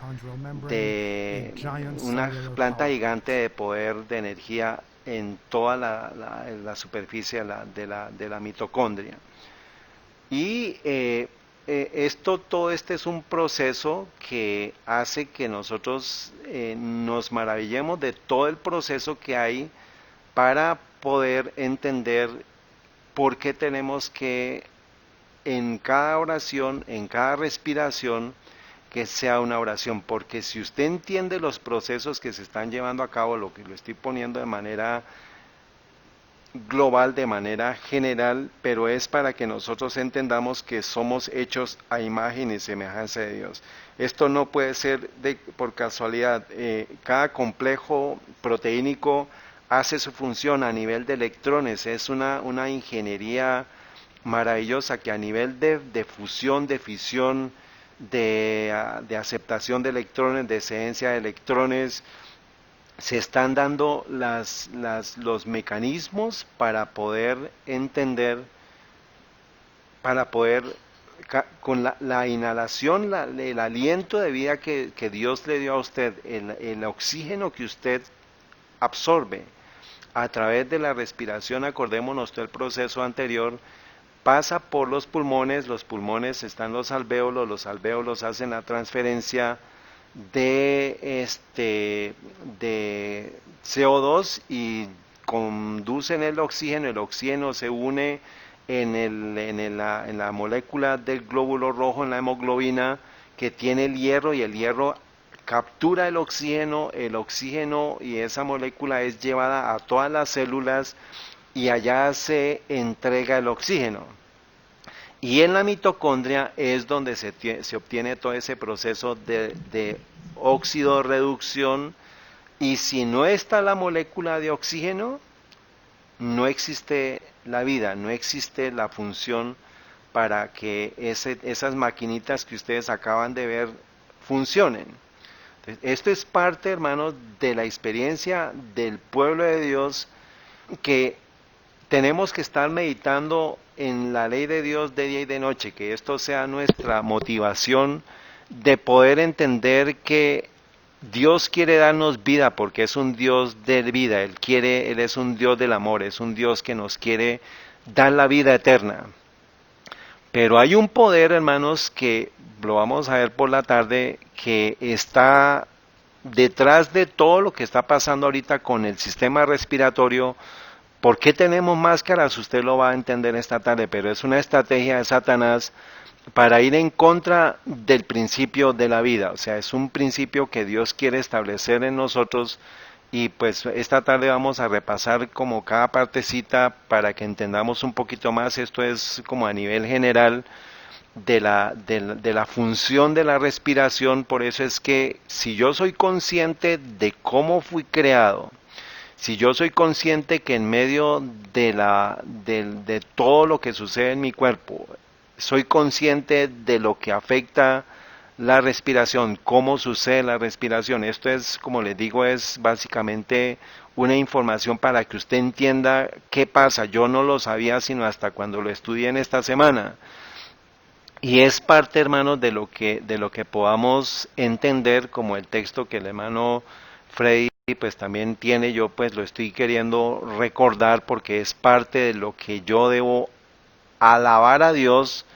gigante de poder de energía en toda la superficie de la mitocondria. Y todo este es un proceso que hace que nosotros nos maravillemos de todo el proceso que hay para poder entender por qué tenemos que, en cada oración, en cada respiración, que sea una oración. Porque si usted entiende los procesos que se están llevando a cabo, lo que lo estoy poniendo de manera global, de manera general, pero es para que nosotros entendamos que somos hechos a imagen y semejanza de Dios. Esto no puede ser por casualidad. Cada complejo proteínico hace su función a nivel de electrones. Es una ingeniería maravillosa que a nivel de fusión, de fisión, de aceptación de electrones, de excedencia de electrones, se están dando los mecanismos para poder entender, para poder, con la inhalación, el aliento de vida que Dios le dio a usted, el oxígeno que usted absorbe a través de la respiración, acordémonos del proceso anterior, pasa por los pulmones están los alvéolos hacen la transferencia de CO2 y conducen el oxígeno se une en la molécula del glóbulo rojo, en la hemoglobina, que tiene el hierro, y el hierro captura el oxígeno y esa molécula es llevada a todas las células y allá se entrega el oxígeno. Y en la mitocondria es donde se obtiene todo ese proceso de óxido reducción, y si no está la molécula de oxígeno, no existe la vida, no existe la función para que esas maquinitas que ustedes acaban de ver funcionen. Entonces, esto es parte, hermanos, de la experiencia del pueblo de Dios, que tenemos que estar meditando en la ley de Dios de día y de noche, que esto sea nuestra motivación de poder entender que Dios quiere darnos vida porque es un Dios de vida, Él es un Dios del amor, es un Dios que nos quiere dar la vida eterna. Pero hay un poder, hermanos, que lo vamos a ver por la tarde, que está detrás de todo lo que está pasando ahorita con el sistema respiratorio. ¿Por qué tenemos máscaras? Usted lo va a entender esta tarde, pero es una estrategia de Satanás para ir en contra del principio de la vida. O sea, es un principio que Dios quiere establecer en nosotros, y pues esta tarde vamos a repasar como cada partecita para que entendamos un poquito más. Esto es como a nivel general de la función de la respiración. Por eso es que si yo soy consciente de cómo fui creado, si yo soy consciente que en medio de todo lo que sucede en mi cuerpo, soy consciente de lo que afecta la respiración, cómo sucede la respiración. Esto es, como les digo, es básicamente una información para que usted entienda qué pasa. Yo no lo sabía sino hasta cuando lo estudié en esta semana. Y es parte, hermanos, de lo que podamos entender, como el texto que el hermano Freddy pues también tiene. Yo pues lo estoy queriendo recordar porque es parte de lo que yo debo alabar a Dios.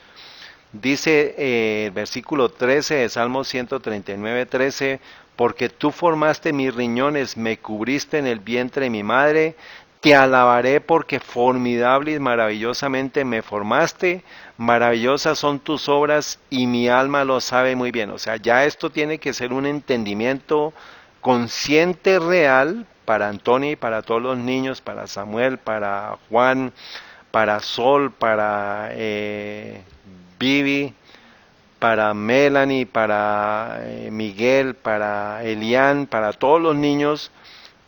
Dice el versículo 13 de Salmo 139:13: porque tú formaste mis riñones, me cubriste en el vientre de mi madre. Te alabaré porque formidable y maravillosamente me formaste. Maravillosas son tus obras y mi alma lo sabe muy bien. O sea, ya esto tiene que ser un entendimiento consciente, real, para Antonio y para todos los niños, para Samuel, para Juan, para Sol, para Vivi, para Melanie, para Miguel, para Elian, para todos los niños.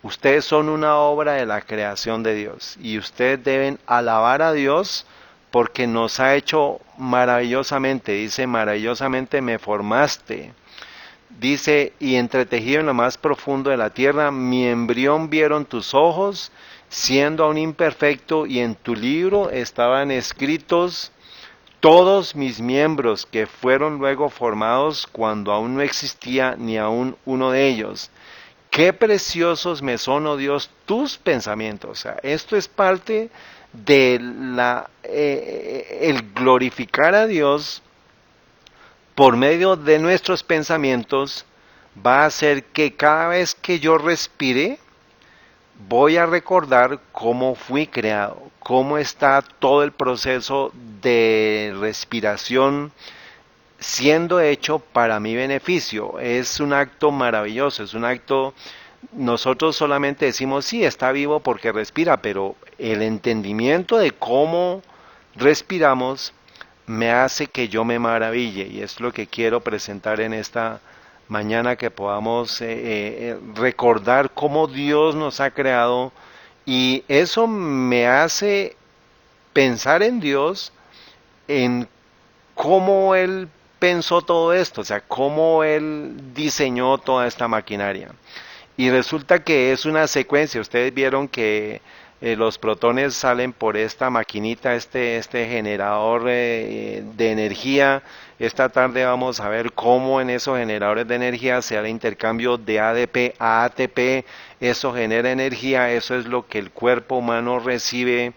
Ustedes son una obra de la creación de Dios y ustedes deben alabar a Dios porque nos ha hecho maravillosamente. Dice, maravillosamente me formaste. Dice, y entretejido en lo más profundo de la tierra, mi embrión vieron tus ojos, siendo aún imperfecto, y en tu libro estaban escritos todos mis miembros, que fueron luego formados cuando aún no existía ni aún uno de ellos. Qué preciosos me son, oh Dios, tus pensamientos. O sea, esto es parte de el glorificar a Dios por medio de nuestros pensamientos. Va a hacer que cada vez que yo respire, voy a recordar cómo fui creado, cómo está todo el proceso de respiración siendo hecho para mi beneficio. Es un acto maravilloso, es un acto. Nosotros solamente decimos, sí, está vivo porque respira, pero el entendimiento de cómo respiramos me hace que yo me maraville, y es lo que quiero presentar en esta mañana, que podamos recordar cómo Dios nos ha creado, y eso me hace pensar en Dios, en cómo Él pensó todo esto, o sea, cómo Él diseñó toda esta maquinaria. Y resulta que es una secuencia. Ustedes vieron que los protones salen por esta maquinita, este generador de energía. Esta tarde vamos a ver cómo en esos generadores de energía se da el intercambio de ADP a ATP. Eso genera energía, eso es lo que el cuerpo humano recibe.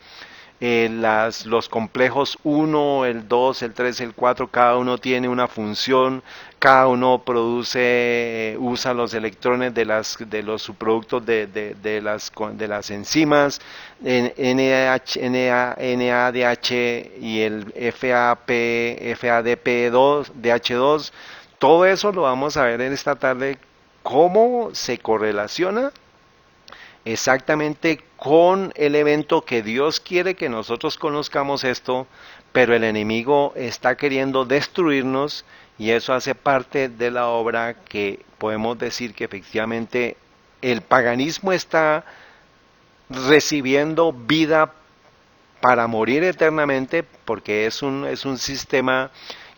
Los complejos 1, el 2, el 3, el 4, cada uno tiene una función, cada uno produce, usa los electrones de los subproductos de las enzimas, NADH y el FADP2, DH2. Todo eso lo vamos a ver en esta tarde, cómo se correlaciona exactamente con el evento que Dios quiere que nosotros conozcamos esto, pero el enemigo está queriendo destruirnos y eso hace parte de la obra que podemos decir que efectivamente el paganismo está recibiendo vida para morir eternamente porque es un sistema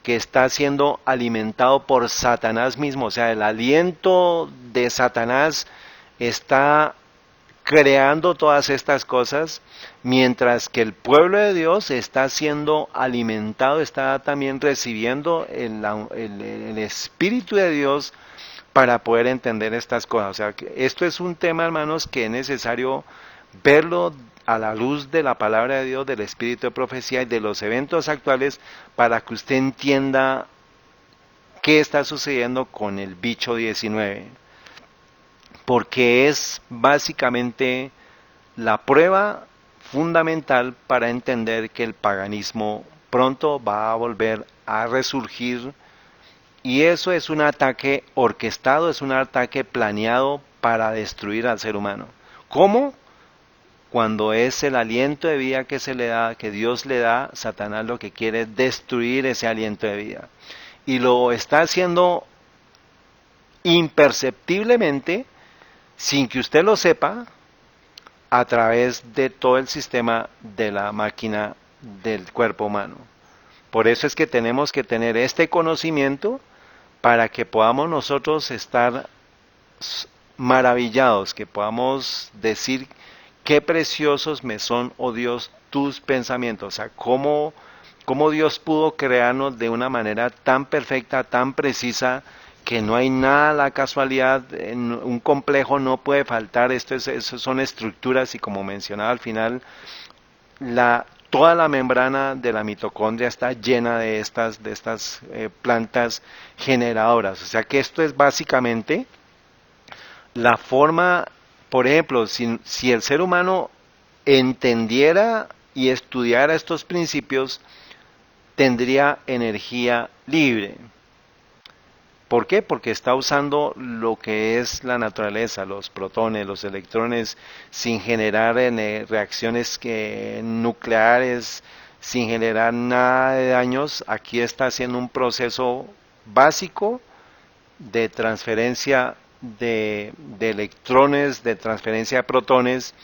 que está siendo alimentado por Satanás mismo, o sea, el aliento de Satanás está creando todas estas cosas, mientras que el pueblo de Dios está siendo alimentado, está también recibiendo el Espíritu de Dios para poder entender estas cosas. O sea, que esto es un tema, hermanos, que es necesario verlo a la luz de la palabra de Dios, del Espíritu de profecía y de los eventos actuales para que usted entienda qué está sucediendo con el bicho 19. Porque es básicamente la prueba fundamental para entender que el paganismo pronto va a volver a resurgir y eso es un ataque orquestado, es un ataque planeado para destruir al ser humano. ¿Cómo? Cuando es el aliento de vida que se le da, que Dios le da, Satanás lo que quiere es destruir ese aliento de vida. Y lo está haciendo imperceptiblemente, sin que usted lo sepa, a través de todo el sistema de la máquina del cuerpo humano. Por eso es que tenemos que tener este conocimiento para que podamos nosotros estar maravillados, que podamos decir qué preciosos me son, oh Dios, tus pensamientos. O sea, cómo Dios pudo crearnos de una manera tan perfecta, tan precisa, que no hay nada a la casualidad, en un complejo no puede faltar, son estructuras y como mencionaba al final, toda la membrana de la mitocondria está llena de estas plantas generadoras. O sea que esto es básicamente la forma, por ejemplo, si el ser humano entendiera y estudiara estos principios, tendría energía libre. ¿Por qué? Porque está usando lo que es la naturaleza, los protones, los electrones, sin generar reacciones nucleares, sin generar nada de daños. Aquí está haciendo un proceso básico de transferencia de electrones, de transferencia de protones,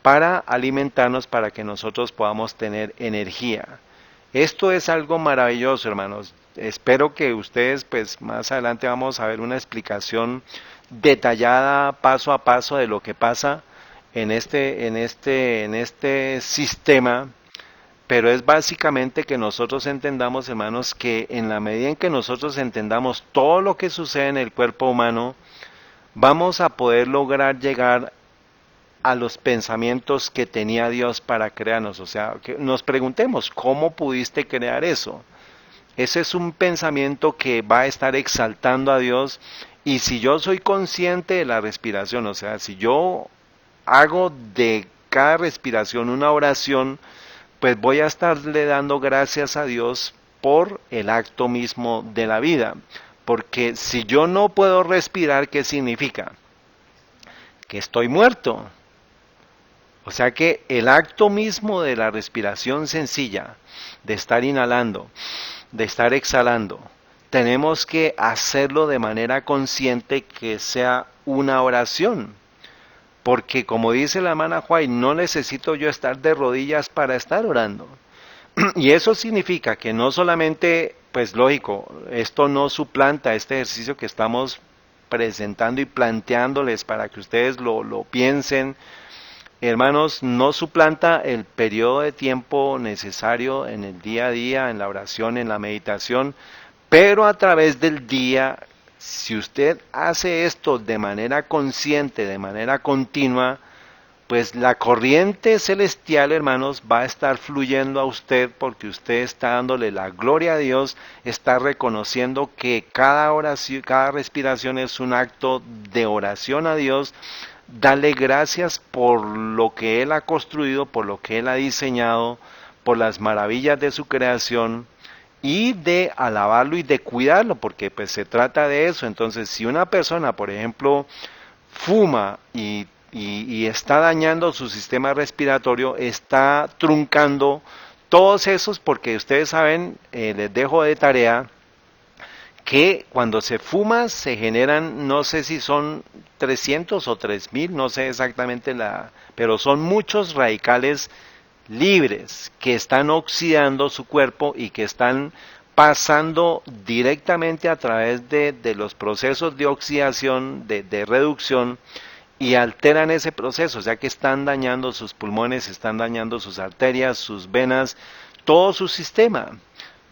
para alimentarnos, para que nosotros podamos tener energía. Esto es algo maravilloso, hermanos. Espero que ustedes, pues más adelante vamos a ver una explicación detallada, paso a paso, de lo que pasa en este sistema. Pero es básicamente que nosotros entendamos, hermanos, que en la medida en que nosotros entendamos todo lo que sucede en el cuerpo humano, vamos a poder lograr llegar a los pensamientos que tenía Dios para crearnos. O sea, que nos preguntemos, ¿cómo pudiste crear eso? Ese es un pensamiento que va a estar exaltando a Dios, y si yo soy consciente de la respiración, o sea, si yo hago de cada respiración una oración, pues voy a estarle dando gracias a Dios por el acto mismo de la vida. Porque si yo no puedo respirar, ¿qué significa? Que estoy muerto. O sea que el acto mismo de la respiración sencilla, de estar inhalando, de estar exhalando, tenemos que hacerlo de manera consciente, que sea una oración. Porque como dice la hermana White, no necesito yo estar de rodillas para estar orando. Y eso significa que no solamente, pues lógico, esto no suplanta este ejercicio que estamos presentando y planteándoles para que ustedes lo piensen. Hermanos, no suplanta el periodo de tiempo necesario en el día a día, en la oración, en la meditación, pero a través del día, si usted hace esto de manera consciente, de manera continua, pues la corriente celestial, hermanos, va a estar fluyendo a usted, porque usted está dándole la gloria a Dios, está reconociendo que cada oración, cada respiración es un acto de oración a Dios. Dale gracias por lo que Él ha construido, por lo que Él ha diseñado, por las maravillas de su creación, y de alabarlo y de cuidarlo, porque pues se trata de eso. Entonces, si una persona, por ejemplo, fuma y y está dañando su sistema respiratorio, está truncando todos esos, porque ustedes saben, les dejo de tarea que cuando se fuma se generan, no sé si son 300 o 3000, no sé exactamente pero son muchos radicales libres que están oxidando su cuerpo y que están pasando directamente a través de los procesos de oxidación, de reducción, y alteran ese proceso, o sea que están dañando sus pulmones, están dañando sus arterias, sus venas, todo su sistema.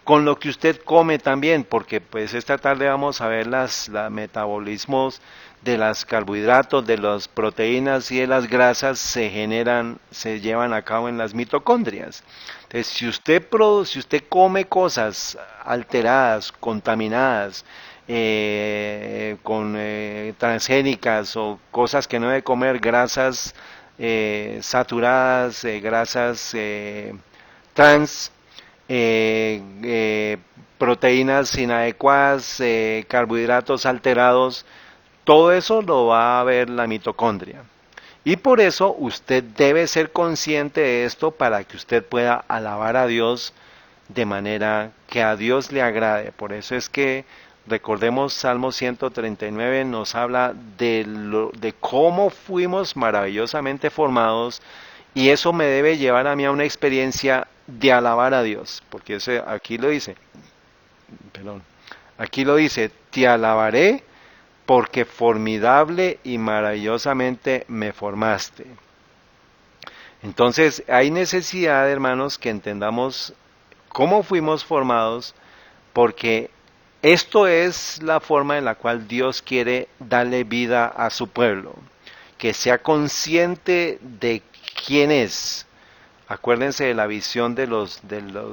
Con lo que usted come también, porque pues esta tarde vamos a ver los metabolismos de los carbohidratos, de las proteínas y de las grasas se llevan a cabo en las mitocondrias. Entonces, si usted come cosas alteradas, contaminadas, con transgénicas o cosas que no debe comer, grasas saturadas, grasas trans, proteínas inadecuadas, carbohidratos alterados, todo eso lo va a ver la mitocondria. Y por eso usted debe ser consciente de esto para que usted pueda alabar a Dios de manera que a Dios le agrade. Por eso es que recordemos Salmo 139 nos habla de cómo fuimos maravillosamente formados, y eso me debe llevar a mí a una experiencia de alabar a Dios, porque aquí lo dice, perdón, aquí lo dice, te alabaré porque formidable y maravillosamente me formaste. Entonces hay necesidad, hermanos, que entendamos cómo fuimos formados, porque esto es la forma en la cual Dios quiere darle vida a su pueblo, que sea consciente de quién es. Acuérdense de la visión de los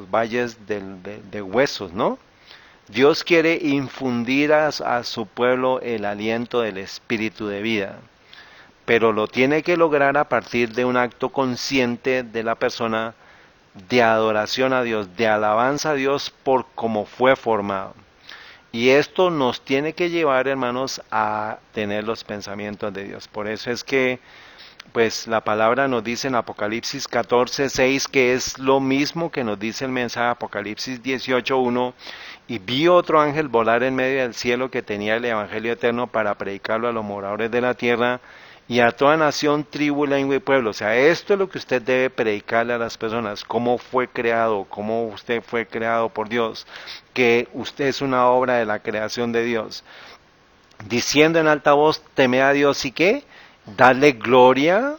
valles de huesos, ¿no? Dios quiere infundir a su pueblo el aliento del espíritu de vida, pero lo tiene que lograr a partir de un acto consciente de la persona de adoración a Dios, de alabanza a Dios por cómo fue formado. Y esto nos tiene que llevar, hermanos, a tener los pensamientos de Dios. Por eso es que pues la palabra nos dice en Apocalipsis 14:6 que es lo mismo que nos dice el mensaje de Apocalipsis 18:1, y vi otro ángel volar en medio del cielo que tenía el evangelio eterno para predicarlo a los moradores de la tierra y a toda nación, tribu, lengua y pueblo. O sea, esto es lo que usted debe predicarle a las personas, cómo fue creado, cómo usted fue creado por Dios, que usted es una obra de la creación de Dios. Diciendo en alta voz, temed a Dios y qué, darle gloria,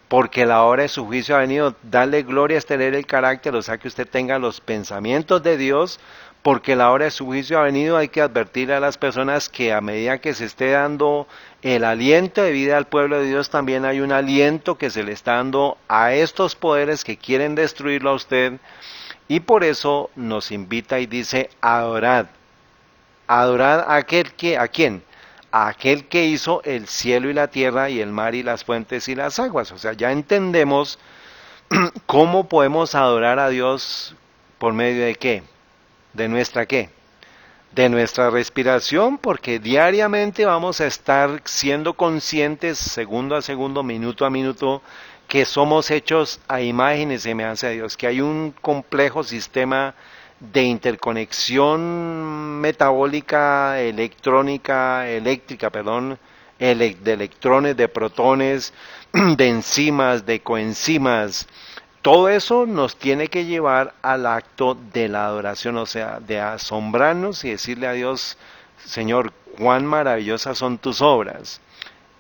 porque la hora de su juicio ha venido. Darle gloria es tener el carácter, o sea que usted tenga los pensamientos de Dios, porque la hora de su juicio ha venido. Hay que advertirle a las personas que a medida que se esté dando el aliento de vida al pueblo de Dios, también hay un aliento que se le está dando a estos poderes que quieren destruirlo a usted, y por eso nos invita y dice, adorad. Adorad a ¿a quién? A aquel que hizo el cielo y la tierra y el mar y las fuentes y las aguas. O sea, ya entendemos cómo podemos adorar a Dios por medio de qué, de nuestra qué, de nuestra respiración, porque diariamente vamos a estar siendo conscientes, segundo a segundo, minuto a minuto, que somos hechos a imagen y semejanza de Dios, que hay un complejo sistema de interconexión metabólica, eléctrica, de electrones, de protones, de enzimas, de coenzimas. Todo eso nos tiene que llevar al acto de la adoración, o sea, de asombrarnos y decirle a Dios, Señor, cuán maravillosas son tus obras.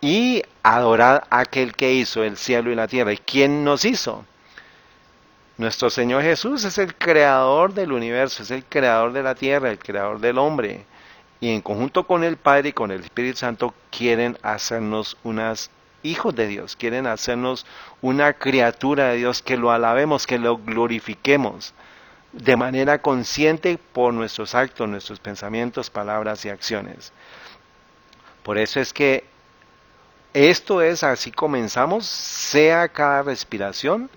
Y adorar a aquel que hizo el cielo y la tierra. ¿Y quién nos hizo? Nuestro Señor Jesús es el creador del universo, es el creador de la tierra, el creador del hombre. Y en conjunto con el Padre y con el Espíritu Santo quieren hacernos unas hijos de Dios, quieren hacernos una criatura de Dios, que lo alabemos, que lo glorifiquemos de manera consciente por nuestros actos, nuestros pensamientos, palabras y acciones. Por eso es que esto es, así comenzamos, sea cada respiración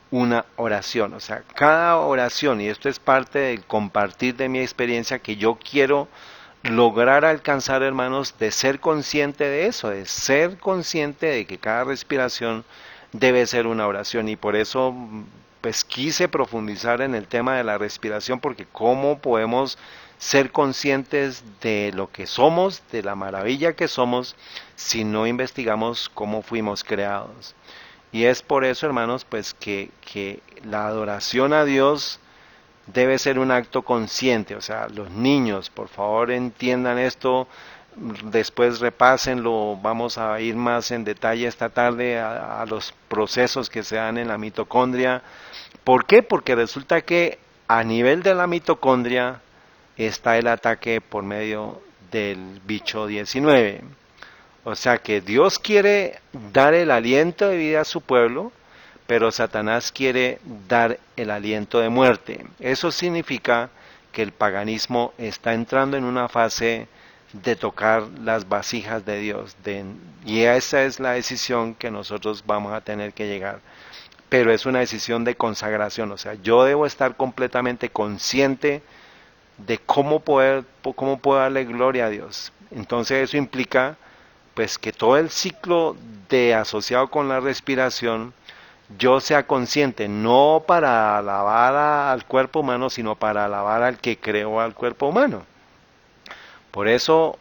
una oración, o sea, cada oración, y esto es parte del compartir de mi experiencia que yo quiero lograr alcanzar, hermanos, de ser consciente de eso, de ser consciente de que cada respiración debe ser una oración. Y por eso, pues quise profundizar en el tema de la respiración, porque cómo podemos ser conscientes de lo que somos, de la maravilla que somos, si no investigamos cómo fuimos creados. Y es por eso, hermanos, pues que la adoración a Dios debe ser un acto consciente. O sea, los niños, por favor, entiendan esto, después repásenlo, vamos a ir más en detalle esta tarde a los procesos que se dan en la mitocondria. ¿Por qué? Porque resulta que a nivel de la mitocondria está el ataque por medio del bicho 19. O sea que Dios quiere dar el aliento de vida a su pueblo, pero Satanás quiere dar el aliento de muerte. Eso significa que el paganismo está entrando en una fase de tocar las vasijas de Dios, y esa es la decisión que nosotros vamos a tener que llegar. Pero es una decisión de consagración, o sea, yo debo estar completamente consciente de cómo puedo darle gloria a Dios. Entonces eso implica pues que todo el ciclo de asociado con la respiración yo sea consciente, no para alabar al cuerpo humano, sino para alabar al que creó al cuerpo humano. Por eso,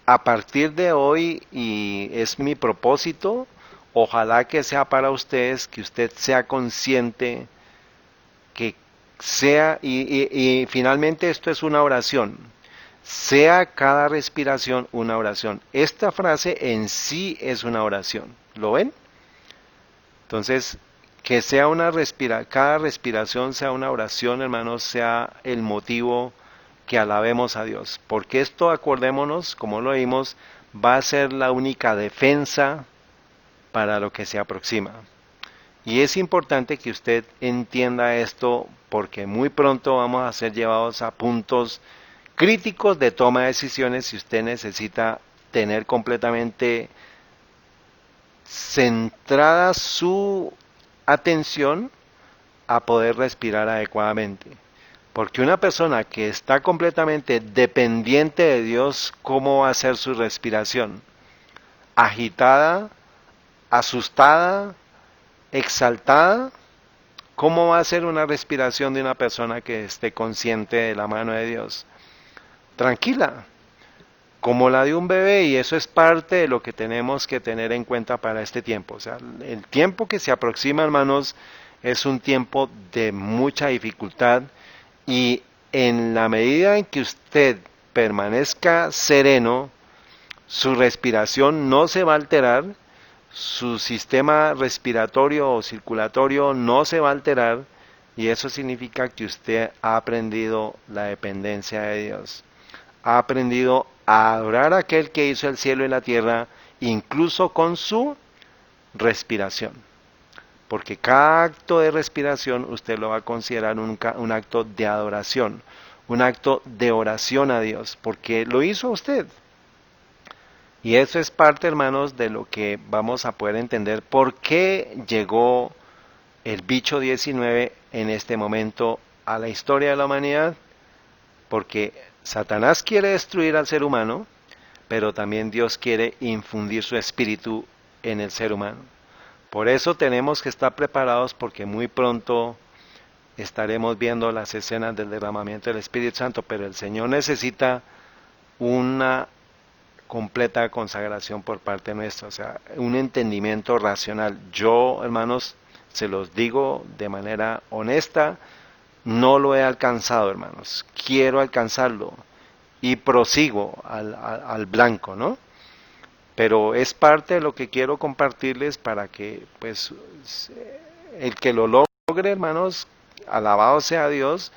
a partir de hoy, y es mi propósito, ojalá que sea para ustedes, que usted sea consciente, que sea, y finalmente esto es una oración, sea cada respiración una oración. Esta frase en sí es una oración, ¿lo ven? Entonces, que sea cada respiración sea una oración, hermanos, sea el motivo que alabemos a Dios. Porque esto, acordémonos, como lo vimos, va a ser la única defensa para lo que se aproxima. Y es importante que usted entienda esto, porque muy pronto vamos a ser llevados a puntos críticos de toma de decisiones si usted necesita tener completamente centrada su atención a poder respirar adecuadamente. Porque una persona que está completamente dependiente de Dios, ¿cómo va a ser su respiración? Agitada, asustada, exaltada. ¿Cómo va a ser una respiración de una persona que esté consciente de la mano de Dios? Tranquila, como la de un bebé, y eso es parte de lo que tenemos que tener en cuenta para este tiempo. O sea, el tiempo que se aproxima, hermanos, es un tiempo de mucha dificultad, y en la medida en que usted permanezca sereno, su respiración no se va a alterar, su sistema respiratorio o circulatorio no se va a alterar, y eso significa que usted ha aprendido la dependencia de Dios. Ha aprendido a adorar a aquel que hizo el cielo y la tierra, incluso con su respiración. Porque cada acto de respiración usted lo va a considerar un acto de adoración, un acto de oración a Dios, porque lo hizo usted. Y eso es parte, hermanos, de lo que vamos a poder entender por qué llegó el bicho 19 en este momento a la historia de la humanidad. Porque Satanás quiere destruir al ser humano, pero también Dios quiere infundir su espíritu en el ser humano. Por eso tenemos que estar preparados, porque muy pronto estaremos viendo las escenas del derramamiento del Espíritu Santo, pero el Señor necesita una completa consagración por parte nuestra, o sea, un entendimiento racional. Yo, hermanos, se los digo de manera honesta, no lo he alcanzado, hermanos. Quiero alcanzarlo y prosigo al blanco, ¿no? Pero es parte de lo que quiero compartirles para que, pues, el que lo logre, hermanos, alabado sea Dios,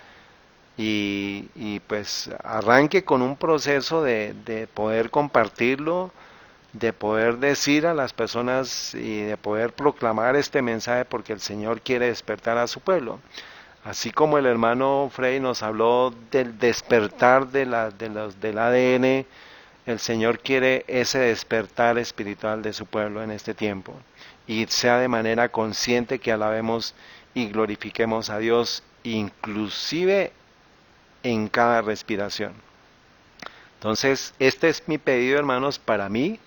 pues arranque con un proceso de poder compartirlo, de poder decir a las personas y de poder proclamar este mensaje, porque el Señor quiere despertar a su pueblo. Así como el hermano Frey nos habló del despertar del ADN, el Señor quiere ese despertar espiritual de su pueblo en este tiempo, y sea de manera consciente que alabemos y glorifiquemos a Dios, inclusive en cada respiración. Entonces, este es mi pedido, hermanos, para mí,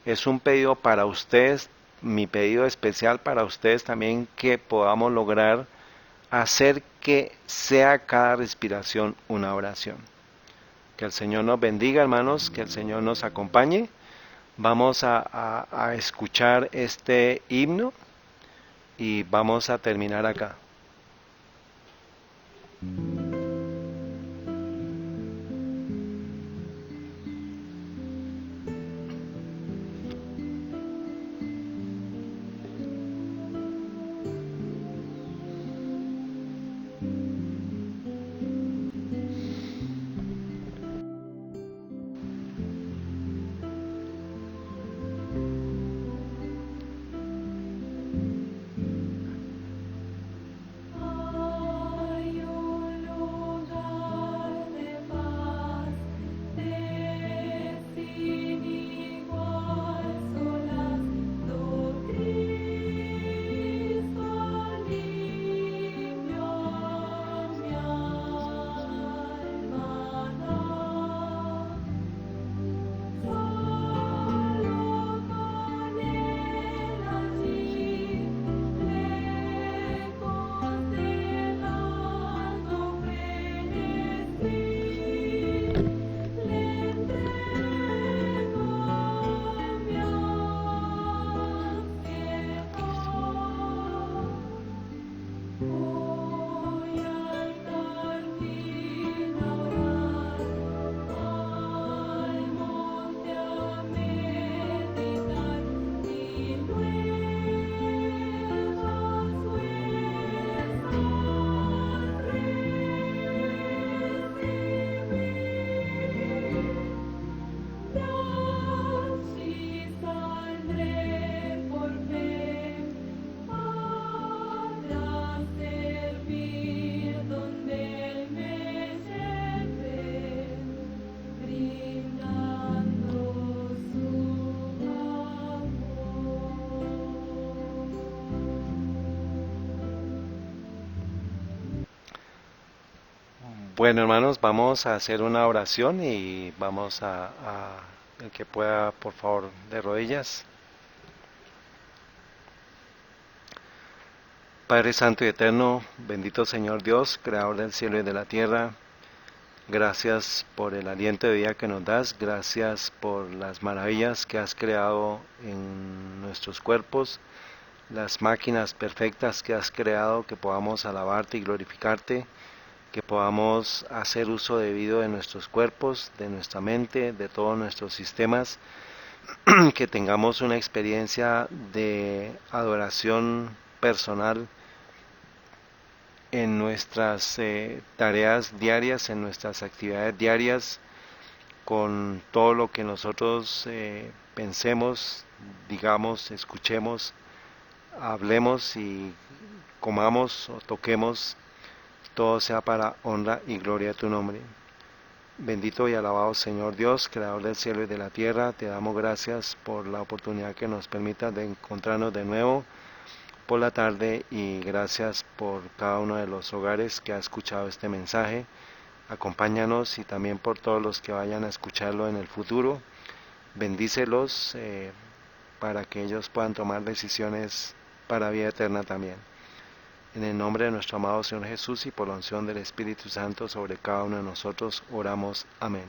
es un pedido para ustedes, mi pedido especial para ustedes también, que podamos lograr hacer que sea cada respiración una oración. Que el Señor nos bendiga, hermanos, que el Señor nos acompañe. Vamos a escuchar este himno y vamos a terminar acá. Bueno, hermanos, vamos a hacer una oración y vamos el que pueda, por favor, de rodillas. Padre Santo y Eterno, bendito Señor Dios, Creador del cielo y de la tierra, gracias por el aliento de vida que nos das, gracias por las maravillas que has creado en nuestros cuerpos, las máquinas perfectas que has creado, que podamos alabarte y glorificarte, que podamos hacer uso debido de nuestros cuerpos, de nuestra mente, de todos nuestros sistemas, que tengamos una experiencia de adoración personal en nuestras tareas diarias, en nuestras actividades diarias, con todo lo que nosotros pensemos, digamos, escuchemos, hablemos y comamos o toquemos, todo sea para honra y gloria de tu nombre. Bendito y alabado Señor Dios, Creador del cielo y de la tierra, te damos gracias por la oportunidad que nos permita de encontrarnos de nuevo por la tarde, y gracias por cada uno de los hogares que ha escuchado este mensaje. Acompáñanos y también por todos los que vayan a escucharlo en el futuro. Bendícelos para que ellos puedan tomar decisiones para vida eterna también. En el nombre de nuestro amado Señor Jesús y por la unción del Espíritu Santo sobre cada uno de nosotros, oramos. Amén.